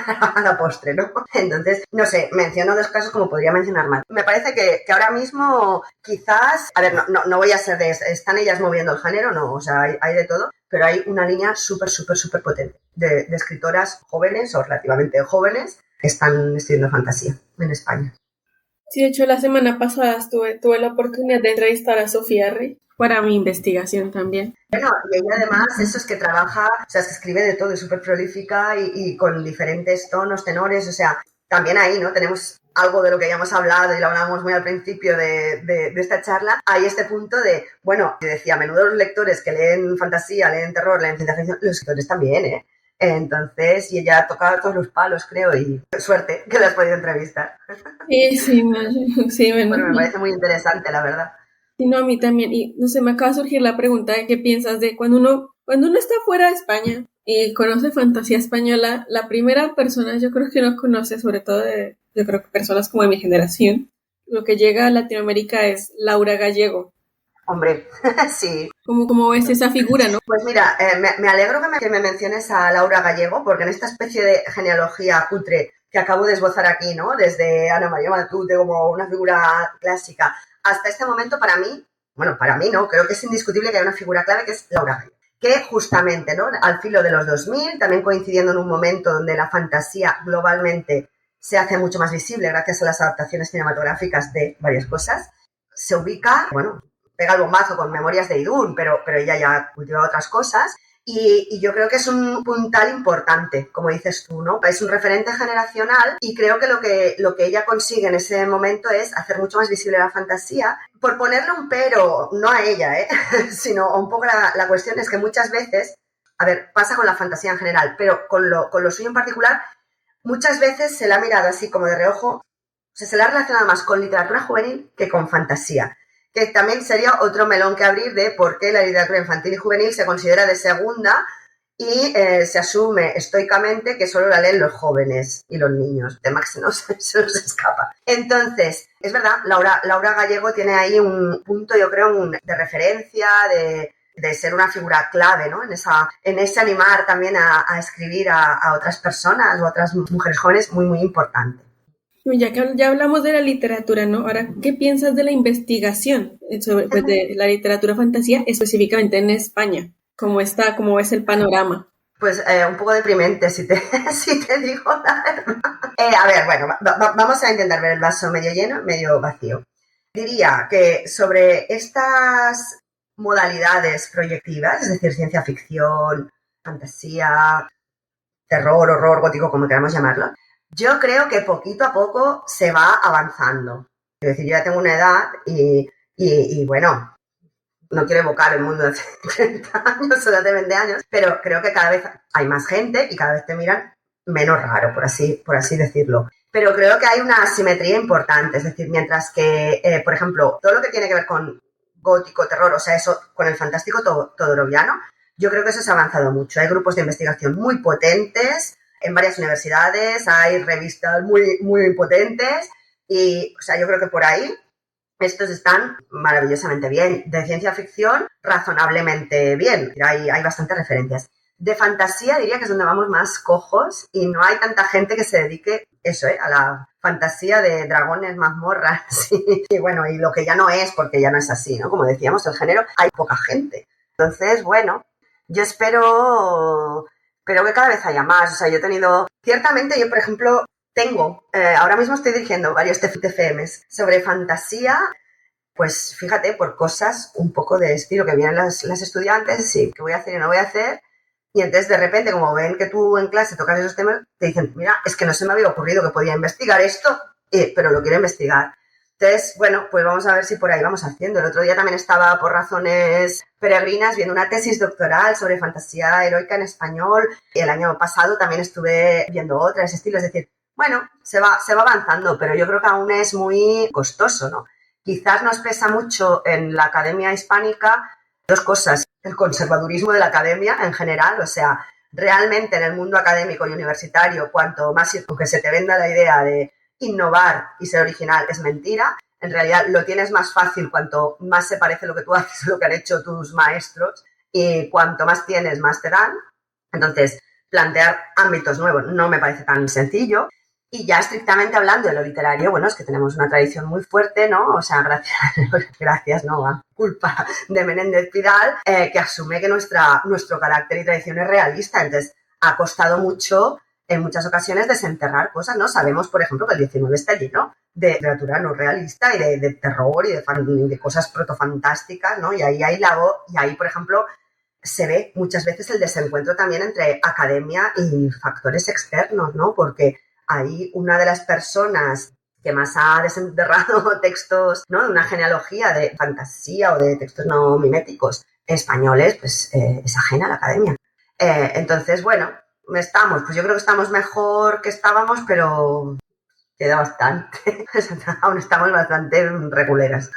a la postre, ¿no? Entonces, no sé, menciono 2 casos como podría mencionar más. Me parece que ahora mismo quizás, a ver, no voy a ser de, están ellas moviendo el género, no, o sea, hay de todo, pero hay una línea súper potente de escritoras jóvenes o relativamente jóvenes que están escribiendo fantasía en España. Sí, de hecho, la semana pasada tuve la oportunidad de entrevistar a Sofía Rey para mi investigación también. Bueno, y ella además, eso es que trabaja, o sea, es que escribe de todo, es súper prolífica y con diferentes tonos, tenores, o sea, también ahí, ¿no? Tenemos algo de lo que ya hemos hablado y lo hablamos muy al principio de esta charla, hay este punto de, bueno, yo decía, a menudo los lectores que leen fantasía, leen terror, leen ciencia ficción, los escritores también, ¿eh? Entonces, y ella ha tocado todos los palos, creo, y suerte que la has podido entrevistar. Sí, Bueno, me parece muy interesante, la verdad. Sí, no, a mí también. Y no sé, me acaba de surgir la pregunta de qué piensas de cuando uno está fuera de España y conoce fantasía española, la primera persona yo creo que uno conoce, sobre todo yo creo que personas como de mi generación, lo que llega a Latinoamérica es Laura Gallego. Hombre, sí. ¿Cómo ves esa figura, no? Pues mira, me alegro que me menciones a Laura Gallego, porque en esta especie de genealogía cutre que acabo de esbozar aquí, ¿no? Desde Ana María Matute como una figura clásica, hasta este momento para mí no, creo que es indiscutible que hay una figura clave que es Laura Gallego, que justamente, ¿no? Al filo de los 2000, también coincidiendo en un momento donde la fantasía globalmente se hace mucho más visible gracias a las adaptaciones cinematográficas de varias cosas, se ubica, bueno, pega el bombazo con Memorias de Idún, pero ella ya cultiva otras cosas y yo creo que es un puntal importante, como dices tú, ¿no? Es un referente generacional y creo que lo que ella consigue en ese momento es hacer mucho más visible la fantasía. Por ponerle un pero, no a ella, sino un poco la cuestión es que muchas veces, a ver, pasa con la fantasía en general, pero con lo suyo en particular, muchas veces se la ha mirado así como de reojo, o sea, se la ha relacionado más con literatura juvenil que con fantasía. Que también sería otro melón que abrir de por qué la literatura infantil y juvenil se considera de segunda y se asume estoicamente que solo la leen los jóvenes y los niños. De Max no se nos escapa. Entonces, es verdad, Laura Gallego tiene ahí un punto, yo creo, de referencia, de ser una figura clave, ¿no? En ese animar también a escribir a otras personas o a otras mujeres jóvenes muy importante. Ya que ya hablamos de la literatura, ¿no? Ahora, ¿qué piensas de la investigación sobre de la literatura fantasía, específicamente en España? ¿Cómo es el panorama? Pues un poco deprimente, si te digo la verdad. A ver, bueno, vamos a intentar ver el vaso medio lleno, medio vacío. Diría que sobre estas modalidades proyectivas, es decir, ciencia ficción, fantasía, terror, horror, gótico, como queramos llamarlo, yo creo que poquito a poco se va avanzando. Es decir, yo ya tengo una edad y bueno, no quiero evocar el mundo de hace 30 años o de hace 20 años, pero creo que cada vez hay más gente y cada vez te miran menos raro, por así decirlo. Pero creo que hay una asimetría importante, es decir, mientras que, por ejemplo, todo lo que tiene que ver con gótico, terror, o sea, eso con el fantástico todoroviano, yo creo que eso se ha avanzado mucho. Hay grupos de investigación muy potentes en varias universidades, hay revistas muy potentes y, o sea, yo creo que por ahí estos están maravillosamente bien. De ciencia ficción, razonablemente bien. Hay bastantes referencias. De fantasía diría que es donde vamos más cojos y no hay tanta gente que se dedique a la fantasía de dragones, mazmorras y bueno, y lo que ya no es, porque ya no es así, ¿no? Como decíamos, el género, hay poca gente. Entonces, bueno, yo espero que cada vez haya más. O sea, ciertamente yo, por ejemplo, ahora mismo estoy dirigiendo varios TFMs sobre fantasía, pues fíjate, por cosas un poco de estilo que vienen las estudiantes, sí, qué voy a hacer y no voy a hacer, y entonces de repente, como ven que tú en clase tocas esos temas, te dicen, mira, es que no se me había ocurrido que podía investigar esto, pero lo quiero investigar. Entonces, bueno, pues vamos a ver si por ahí vamos haciendo. El otro día también estaba, por razones peregrinas, viendo una tesis doctoral sobre fantasía heroica en español, y el año pasado también estuve viendo otra de ese estilo, es decir, bueno, se va avanzando, pero yo creo que aún es muy costoso, ¿no? Quizás nos pesa mucho en la academia hispánica dos cosas. El conservadurismo de la academia en general, o sea, realmente en el mundo académico y universitario, cuanto más, aunque se te venda la idea de innovar y ser original, es mentira. En realidad lo tienes más fácil cuanto más se parece lo que tú haces a lo que han hecho tus maestros y cuanto más tienes, más te dan. Entonces, plantear ámbitos nuevos no me parece tan sencillo. Y ya estrictamente hablando de lo literario, bueno, es que tenemos una tradición muy fuerte, ¿no? O sea, gracias, ¿no? A culpa de Menéndez Pidal, que asume que nuestro carácter y tradición es realista. Entonces, ha costado mucho, en muchas ocasiones, desenterrar cosas, ¿no? Sabemos, por ejemplo, que el 19 está lleno de literatura no realista y de terror y de cosas protofantásticas, ¿no? Y ahí, por ejemplo, se ve muchas veces el desencuentro también entre academia y factores externos, ¿no? Porque ahí una de las personas que más ha desenterrado textos, ¿no?, de una genealogía de fantasía o de textos no miméticos españoles, pues es ajena a la academia. Entonces, bueno, pues yo creo que estamos mejor que estábamos, pero queda bastante. Aún estamos bastante reguleras.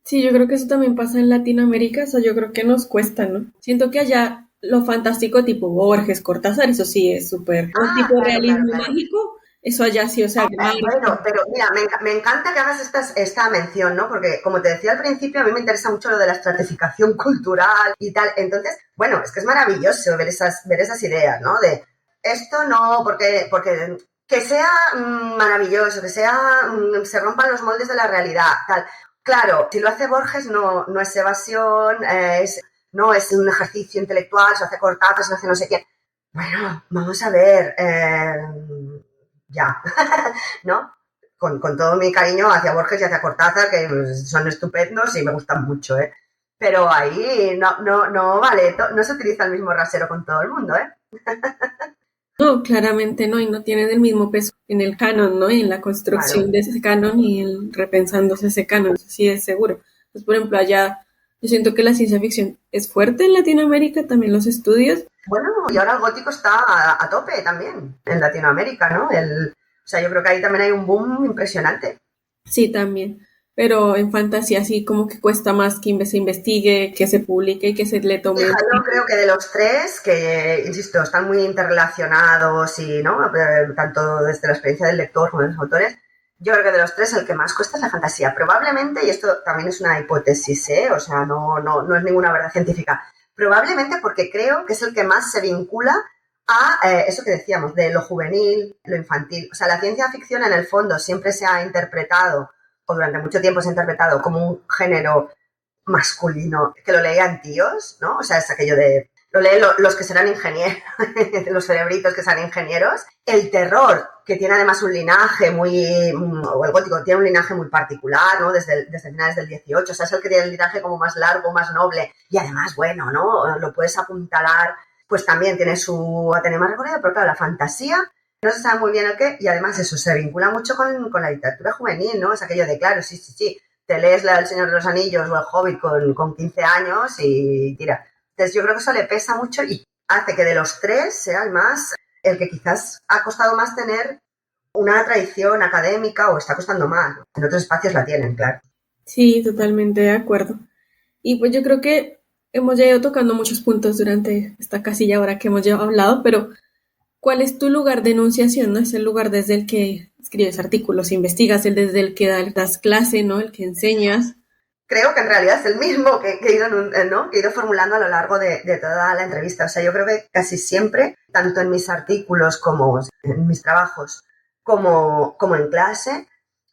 Sí, yo creo que eso también pasa en Latinoamérica, o sea, yo creo que nos cuesta, ¿no? Siento que allá lo fantástico tipo Borges, Cortázar, eso sí es súper, un tipo de realismo mágico, eso allá sí, o sea, bueno, pero mira, me encanta que hagas esta mención, ¿no? Porque, como te decía al principio, a mí me interesa mucho lo de la estratificación cultural y tal. Entonces, bueno, es que es maravilloso ver esas ideas, ¿no? De esto no, porque que sea maravilloso, que se rompan los moldes de la realidad, tal. Claro, si lo hace Borges no es evasión, no es un ejercicio intelectual, se hace Cortázar, se hace no sé qué. Bueno, vamos a ver, ya, ¿no? Con todo mi cariño hacia Borges y hacia Cortázar, que son estupendos y me gustan mucho, ¿eh? Pero ahí no vale, no se utiliza el mismo rasero con todo el mundo, ¿eh? No, claramente no, y no tienen el mismo peso en el canon, ¿no? Y en la construcción de ese canon y en repensándose ese canon, eso sí es seguro. Pues, por ejemplo, allá yo siento que la ciencia ficción es fuerte en Latinoamérica, también los estudios. Bueno, y ahora el gótico está a tope también en Latinoamérica, ¿no? O sea, yo creo que ahí también hay un boom impresionante. Sí, también. Pero en fantasía sí como que cuesta más que se investigue, que se publique y que se le tome. Yo creo que de los tres, que insisto, están muy interrelacionados y, ¿no?, tanto desde la experiencia del lector como de los autores, yo creo que de los tres el que más cuesta es la fantasía. Probablemente, y esto también es una hipótesis, o sea, no es ninguna verdad científica, probablemente porque creo que es el que más se vincula a eso que decíamos, de lo juvenil, lo infantil. O sea, la ciencia ficción en el fondo siempre se ha interpretado, o durante mucho tiempo se ha interpretado como un género masculino, que lo leían tíos, ¿no? O sea, es aquello de, lo leen los que serán ingenieros, los cerebritos que serán ingenieros. El terror, que tiene además un linaje o el gótico tiene un linaje muy particular, ¿no? Desde finales del 18, o sea, es el que tiene el linaje como más largo, más noble, y además, bueno, ¿no?, lo puedes apuntalar, pues también tiene su Ateneo más recorrido, pero claro, la fantasía, no se sabe muy bien el qué, y además eso se vincula mucho con la literatura juvenil, ¿no? Es aquello de, claro, sí, te lees la del Señor de los Anillos o el Hobbit con 15 años y tira. Entonces yo creo que eso le pesa mucho y hace que de los tres sea el que quizás ha costado más tener una tradición académica o está costando más. En otros espacios la tienen, claro. Sí, totalmente de acuerdo. Y pues yo creo que hemos ya ido tocando muchos puntos durante esta casilla hora que hemos ya hablado, pero ¿cuál es tu lugar de enunciación, no? Es el lugar desde el que escribes artículos, investigas, desde el que das clase, ¿no? El que enseñas. Creo que en realidad es el mismo que he ido formulando a lo largo de toda la entrevista. O sea, yo creo que casi siempre, tanto en mis artículos como en mis trabajos, como en clase,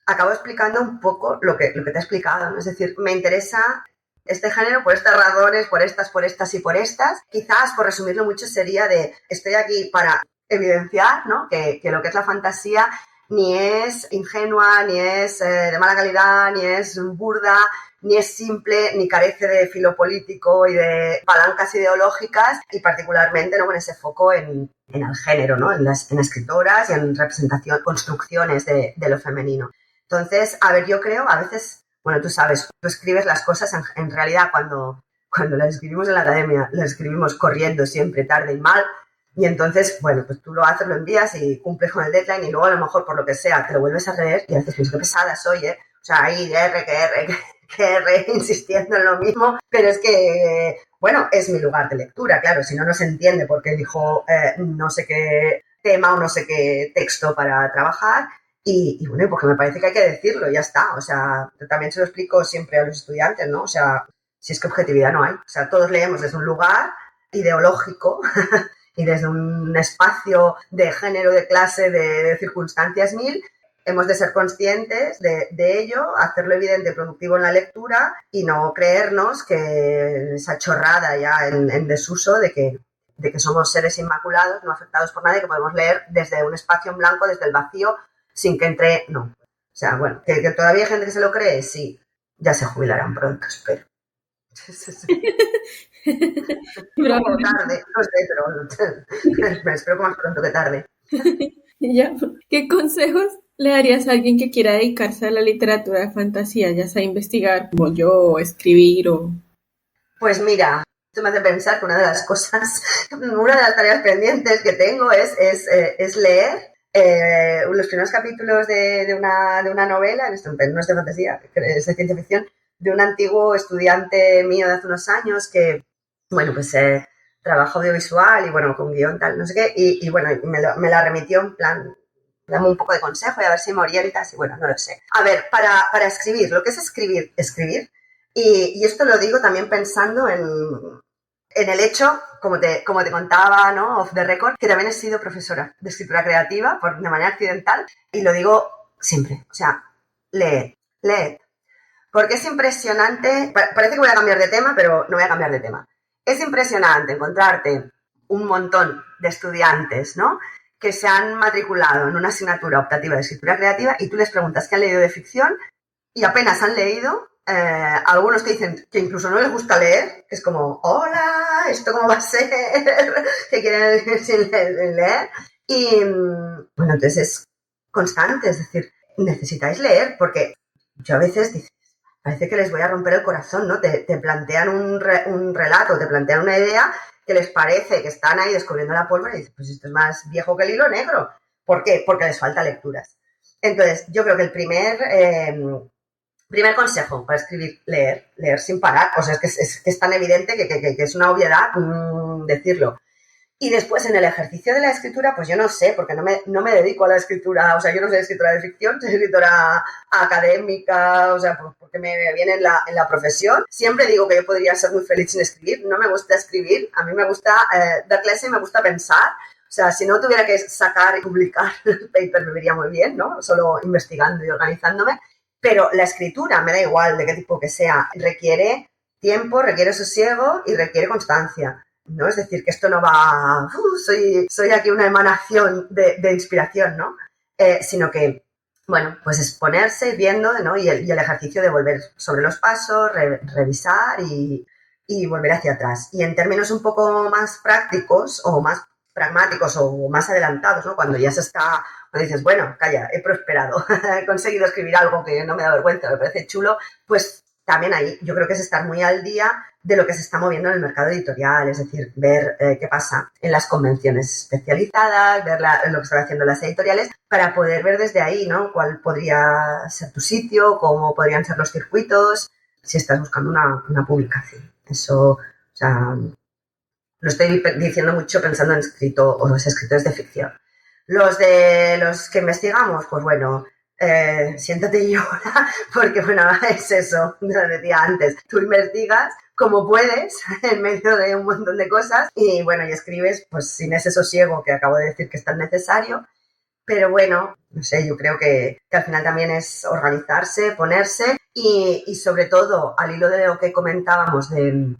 acabo explicando un poco lo que te he explicado, ¿no? Es decir, me interesa este género por estas razones, por estas y por estas. Quizás, por resumirlo mucho, sería estoy aquí para evidenciar, ¿no?, que lo que es la fantasía ni es ingenua, ni es de mala calidad, ni es burda, ni es simple, ni carece de filo político y de palancas ideológicas, y particularmente, ¿no?, con ese foco en el género, ¿no?, en las escritoras y en representación, construcciones de lo femenino. Entonces, a ver, yo creo, a veces, bueno, tú sabes, tú escribes las cosas en realidad cuando las escribimos en la academia, las escribimos corriendo siempre, tarde y mal. Y entonces, bueno, pues tú lo haces, lo envías y cumples con el deadline y luego a lo mejor por lo que sea te lo vuelves a leer y a veces piensas qué pesada soy, ¿eh? O sea, ahí R, insistiendo en lo mismo, pero es que, bueno, es mi lugar de lectura, claro, si no se entiende por qué elijo no sé qué tema o no sé qué texto para trabajar y bueno, porque me parece que hay que decirlo, ya está, o sea, también se lo explico siempre a los estudiantes, ¿no? O sea, si es que objetividad no hay, o sea, todos leemos desde un lugar ideológico y desde un espacio de género, de clase, de circunstancias mil, hemos de ser conscientes de ello, hacerlo evidente y productivo en la lectura y no creernos que esa chorrada ya en desuso de que somos seres inmaculados, no afectados por nadie, que podemos leer desde un espacio en blanco, desde el vacío, sin que entre... No. O sea, bueno, que todavía hay gente que se lo cree, sí. Ya se jubilarán pronto, espero. Pero, Como tarde, no sé, pero espero que más pronto que tarde. ya, ¿qué consejos le darías a alguien que quiera dedicarse a la literatura de fantasía, ya sea investigar como yo, o escribir o... Pues mira, esto me hace pensar que una de las tareas pendientes que tengo es leer los primeros capítulos de una novela, esto no es de fantasía, es de ciencia ficción, de un antiguo estudiante mío de hace unos años que, bueno, pues trabaja audiovisual y, bueno, con guión tal, no sé qué, y bueno, me la remitió en plan, dame un poco de consejo y a ver si me orientas, y bueno, no lo sé. A ver, para escribir, lo que es escribir, y esto lo digo también pensando en el hecho, como te contaba, ¿no? Off the record, que también he sido profesora de escritura creativa de manera accidental, y lo digo siempre, o sea, leed. Porque es impresionante, parece que voy a cambiar de tema, pero no voy a cambiar de tema. Es impresionante encontrarte un montón de estudiantes, ¿no?, que se han matriculado en una asignatura optativa de escritura creativa y tú les preguntas qué han leído de ficción y apenas han leído. Algunos te dicen que incluso no les gusta leer, que es como, hola, ¿esto cómo va a ser? Que quieren leer. Y bueno, entonces es constante, es decir, necesitáis leer, porque yo a veces dices, parece que les voy a romper el corazón, ¿no? Te plantean un relato, te plantean una idea que les parece que están ahí descubriendo la pólvora y dices, pues esto es más viejo que el hilo negro. ¿Por qué? Porque les falta lecturas. Entonces, yo creo que el primer consejo para escribir, leer sin parar. O sea, es que es tan evidente que es una obviedad decirlo. Y después, en el ejercicio de la escritura, pues yo no sé, porque no me dedico a la escritura, o sea, yo no soy escritora de ficción, soy escritora académica, o sea, porque me viene en la profesión. Siempre digo que yo podría ser muy feliz sin escribir, no me gusta escribir, a mí me gusta dar clase y me gusta pensar. O sea, si no tuviera que sacar y publicar el paper, me viviría muy bien, ¿no? Solo investigando y organizándome. Pero la escritura, me da igual de qué tipo que sea, requiere tiempo, requiere sosiego y requiere constancia. No es decir que esto no va, soy aquí una emanación de inspiración, ¿no? Sino que, bueno, pues es ponerse, ir viendo, ¿no? Y el ejercicio de volver sobre los pasos, revisar y volver hacia atrás. Y en términos un poco más prácticos o más pragmáticos o más adelantados, ¿no? Cuando ya cuando dices, bueno, calla, he prosperado, he conseguido escribir algo que no me da vergüenza, me parece chulo, pues también ahí yo creo que es estar muy al día de lo que se está moviendo en el mercado editorial, es decir, ver qué pasa en las convenciones especializadas, ver lo que están haciendo las editoriales, para poder ver desde ahí, ¿no? Cuál podría ser tu sitio, cómo podrían ser los circuitos, si estás buscando una publicación. Eso, o sea, lo estoy diciendo mucho pensando en los escritores de ficción. Los que investigamos, pues bueno, siéntate y llora, porque bueno, es eso, lo decía antes, tú investigas como puedes en medio de un montón de cosas y bueno, y escribes pues sin ese sosiego que acabo de decir que es tan necesario, pero bueno, no sé, yo creo que al final también es organizarse, ponerse y sobre todo, al hilo de lo que comentábamos de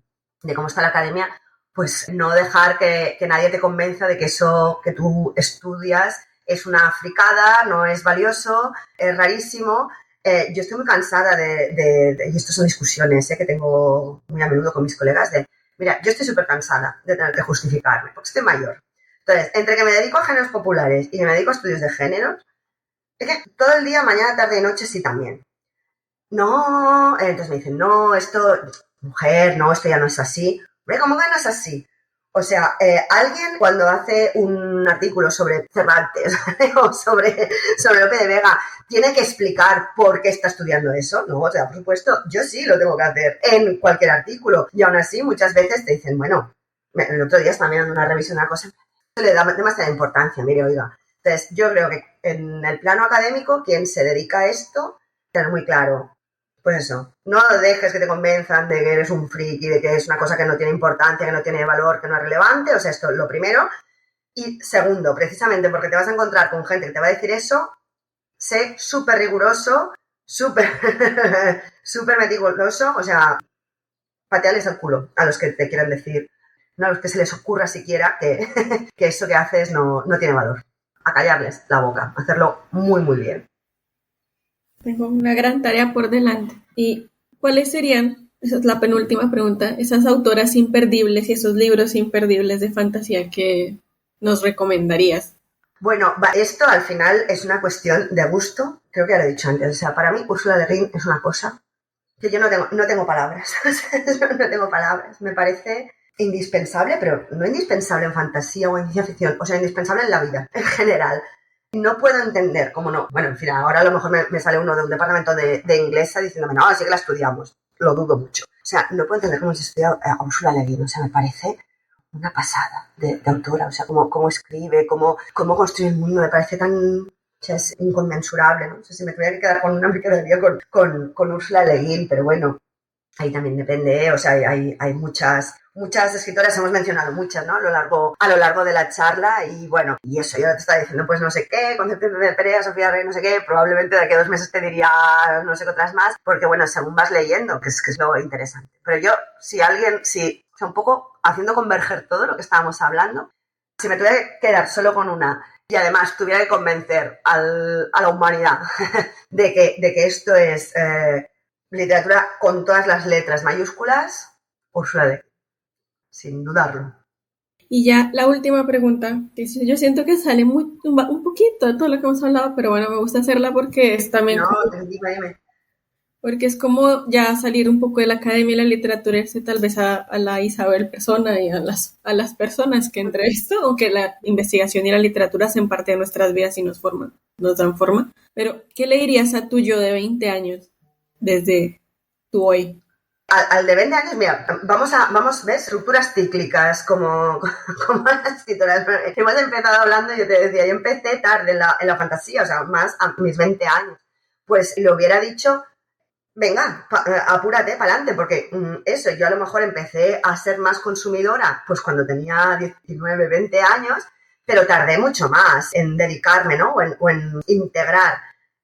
cómo está la academia, pues no dejar que nadie te convenza de que eso que tú estudias es una fricada, no es valioso, es rarísimo. Yo estoy muy cansada y estas son discusiones que tengo muy a menudo con mis colegas mira, yo estoy súper cansada de tener que justificarme, porque estoy mayor. Entonces, entre que me dedico a géneros populares y que me dedico a estudios de géneros, es que todo el día, mañana, tarde y noche sí también. No, entonces me dicen, no, esto, mujer, no, esto ya no es así. ¿Cómo que no es así? O sea, alguien cuando hace un artículo sobre Cervantes o sobre Lope de Vega tiene que explicar por qué está estudiando eso, ¿no? O sea, por supuesto, yo sí lo tengo que hacer en cualquier artículo y aún así muchas veces te dicen, bueno, el otro día estaba mirando una revisión de una cosa, le da demasiada importancia, mire, oiga. Entonces, yo creo que en el plano académico, quien se dedica a esto, tener muy claro, pues eso, no dejes que te convenzan de que eres un friki, de que es una cosa que no tiene importancia, que no tiene valor, que no es relevante. O sea, esto lo primero, Y segundo, precisamente porque te vas a encontrar con gente que te va a decir eso, sé súper riguroso, súper súper meticuloso, o sea, patearles al culo a los que te quieran decir, no a los que se les ocurra siquiera que, que eso que haces no tiene valor. A callarles la boca, hacerlo muy, muy bien. Tengo una gran tarea por delante. ¿Y cuáles serían, esa es la penúltima pregunta, esas autoras imperdibles y esos libros imperdibles de fantasía que nos recomendarías? Bueno, esto al final es una cuestión de gusto, creo que ya lo he dicho antes. O sea, para mí Ursula Le Guin es una cosa que yo no tengo palabras. No tengo palabras. Me parece indispensable, pero no indispensable en fantasía o en ciencia ficción, o sea, indispensable en la vida, en general. No puedo entender cómo no. Bueno, en fin, ahora a lo mejor me sale uno de un departamento de inglesa diciéndome, no, sí que la estudiamos. Lo dudo mucho. O sea, no puedo entender cómo se estudia a Ursula Le Guin. O sea, me parece una pasada de autora. O sea, cómo escribe, cómo construye el mundo. Me parece tan... O sea, es inconmensurable, ¿no? O sea, si me tuviera que quedar con una, me quedaría con Ursula Le Guin, pero bueno, ahí también depende, ¿eh? O sea, hay muchas escritoras, hemos mencionado muchas, ¿no? A lo largo de la charla y bueno, y eso, yo te estaba diciendo, pues no sé qué, Concepción de Perea, Sofía Rey, no sé qué, probablemente de aquí a 2 meses te diría no sé qué otras más, porque bueno, según vas leyendo, que es lo interesante. Pero yo, o sea, un poco haciendo converger todo lo que estábamos hablando, si me tuviera que quedar solo con una y además tuviera que convencer a la humanidad de que esto es literatura con todas las letras mayúsculas, Ursula Le Guin, sin dudarlo. Y ya la última pregunta, que yo siento que sale un poquito de todo lo que hemos hablado, pero bueno, me gusta hacerla porque es también No, como, dime. porque es como ya salir un poco de la academia y la literatura, irse tal vez a la Isabel persona y a las personas que entrevisto, aunque la investigación y la literatura hacen parte de nuestras vidas y nos dan forma. Pero, ¿qué le dirías a tu yo de 20 años desde tu hoy? Al de 20 años, mira, vamos, ¿ves? Estructuras cíclicas, como las escritoras. Hemos empezado hablando, yo te decía, yo empecé tarde en la fantasía, o sea, más a mis 20 años. Pues le hubiera dicho, venga, apúrate para adelante, porque eso, yo a lo mejor empecé a ser más consumidora pues cuando tenía 19, 20 años, pero tardé mucho más en dedicarme, ¿no? O en integrar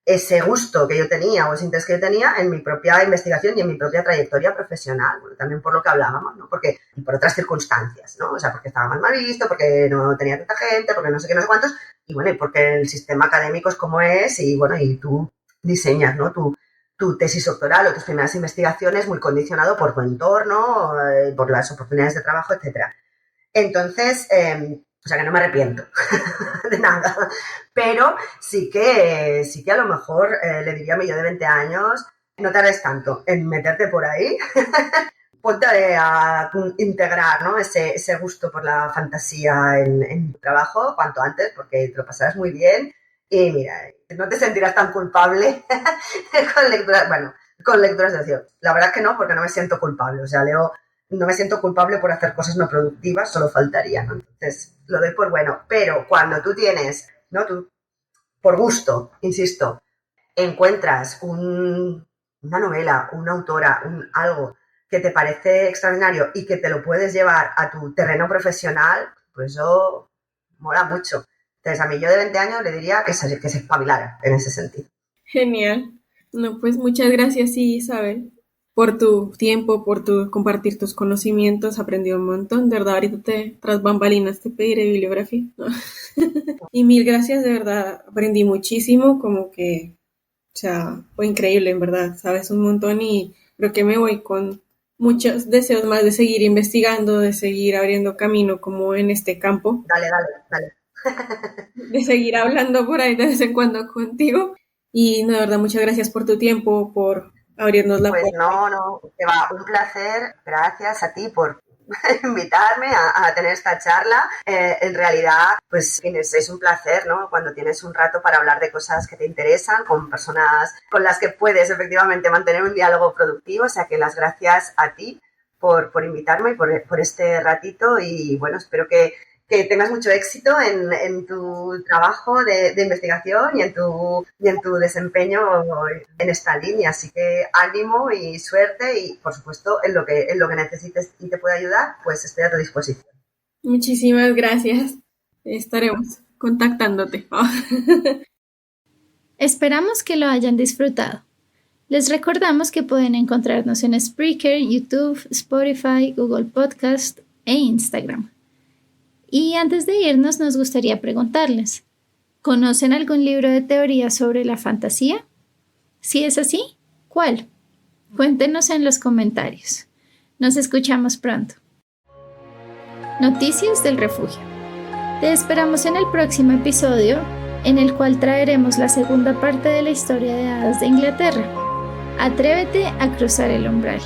ese gusto que yo tenía o ese interés que yo tenía en mi propia investigación y en mi propia trayectoria profesional. Bueno, también por lo que hablábamos, ¿no? Y por otras circunstancias, ¿no? O sea, porque estaba más mal visto, porque no tenía tanta gente, porque no sé qué, no sé cuántos, y bueno, y porque el sistema académico es como es, y bueno, y tú diseñas, ¿no? Tu tesis doctoral o tus primeras investigaciones muy condicionado por tu entorno, por las oportunidades de trabajo, etcétera. Entonces, o sea que no me arrepiento de nada, pero sí que a lo mejor le diría a mi yo de 20 años, no tardes tanto en meterte por ahí, ponte a integrar, ¿no? ese gusto por la fantasía en tu trabajo cuanto antes, porque te lo pasarás muy bien y mira, no te sentirás tan culpable con lecturas de ocio. La verdad es que no, porque no me siento culpable, o sea, no me siento culpable por hacer cosas no productivas, solo faltaría, ¿no? Entonces, lo doy por bueno. Pero cuando tú tienes, ¿no? Tú, por gusto, insisto, encuentras una novela, una autora, algo que te parece extraordinario y que te lo puedes llevar a tu terreno profesional, pues eso mola mucho. Entonces, a mí yo de 20 años le diría que se espabilara en ese sentido. Genial. No, pues muchas gracias, sí, Isabel, por tu tiempo, por compartir tus conocimientos. Aprendí un montón. De verdad, ahorita tras bambalinas te pediré bibliografía, ¿no? Y mil gracias, de verdad. Aprendí muchísimo, como que, o sea, fue increíble, en verdad. Sabes un montón y creo que me voy con muchos deseos más de seguir investigando, de seguir abriendo camino como en este campo, Dale. de seguir hablando por ahí de vez en cuando contigo. Y no, de verdad, muchas gracias por tu tiempo, por abrirnos la Pues puerta. no, que va, un placer. Gracias a ti por invitarme a tener esta charla. En realidad, pues es un placer, ¿no? Cuando tienes un rato para hablar de cosas que te interesan, con personas con las que puedes efectivamente mantener un diálogo productivo. O sea que las gracias a ti por invitarme y por este ratito. Y bueno, espero que tengas mucho éxito en tu trabajo de investigación y en tu desempeño en esta línea. Así que ánimo y suerte y, por supuesto, en lo que necesites y te pueda ayudar, pues estoy a tu disposición. Muchísimas gracias. Estaremos contactándote. Esperamos que lo hayan disfrutado. Les recordamos que pueden encontrarnos en Spreaker, YouTube, Spotify, Google Podcast e Instagram. Y antes de irnos nos gustaría preguntarles, ¿conocen algún libro de teoría sobre la fantasía? Si es así, ¿cuál? Cuéntenos en los comentarios. Nos escuchamos pronto. Noticias del Refugio. Te esperamos en el próximo episodio, en el cual traeremos la segunda parte de la historia de hadas de Inglaterra. Atrévete a cruzar el umbral.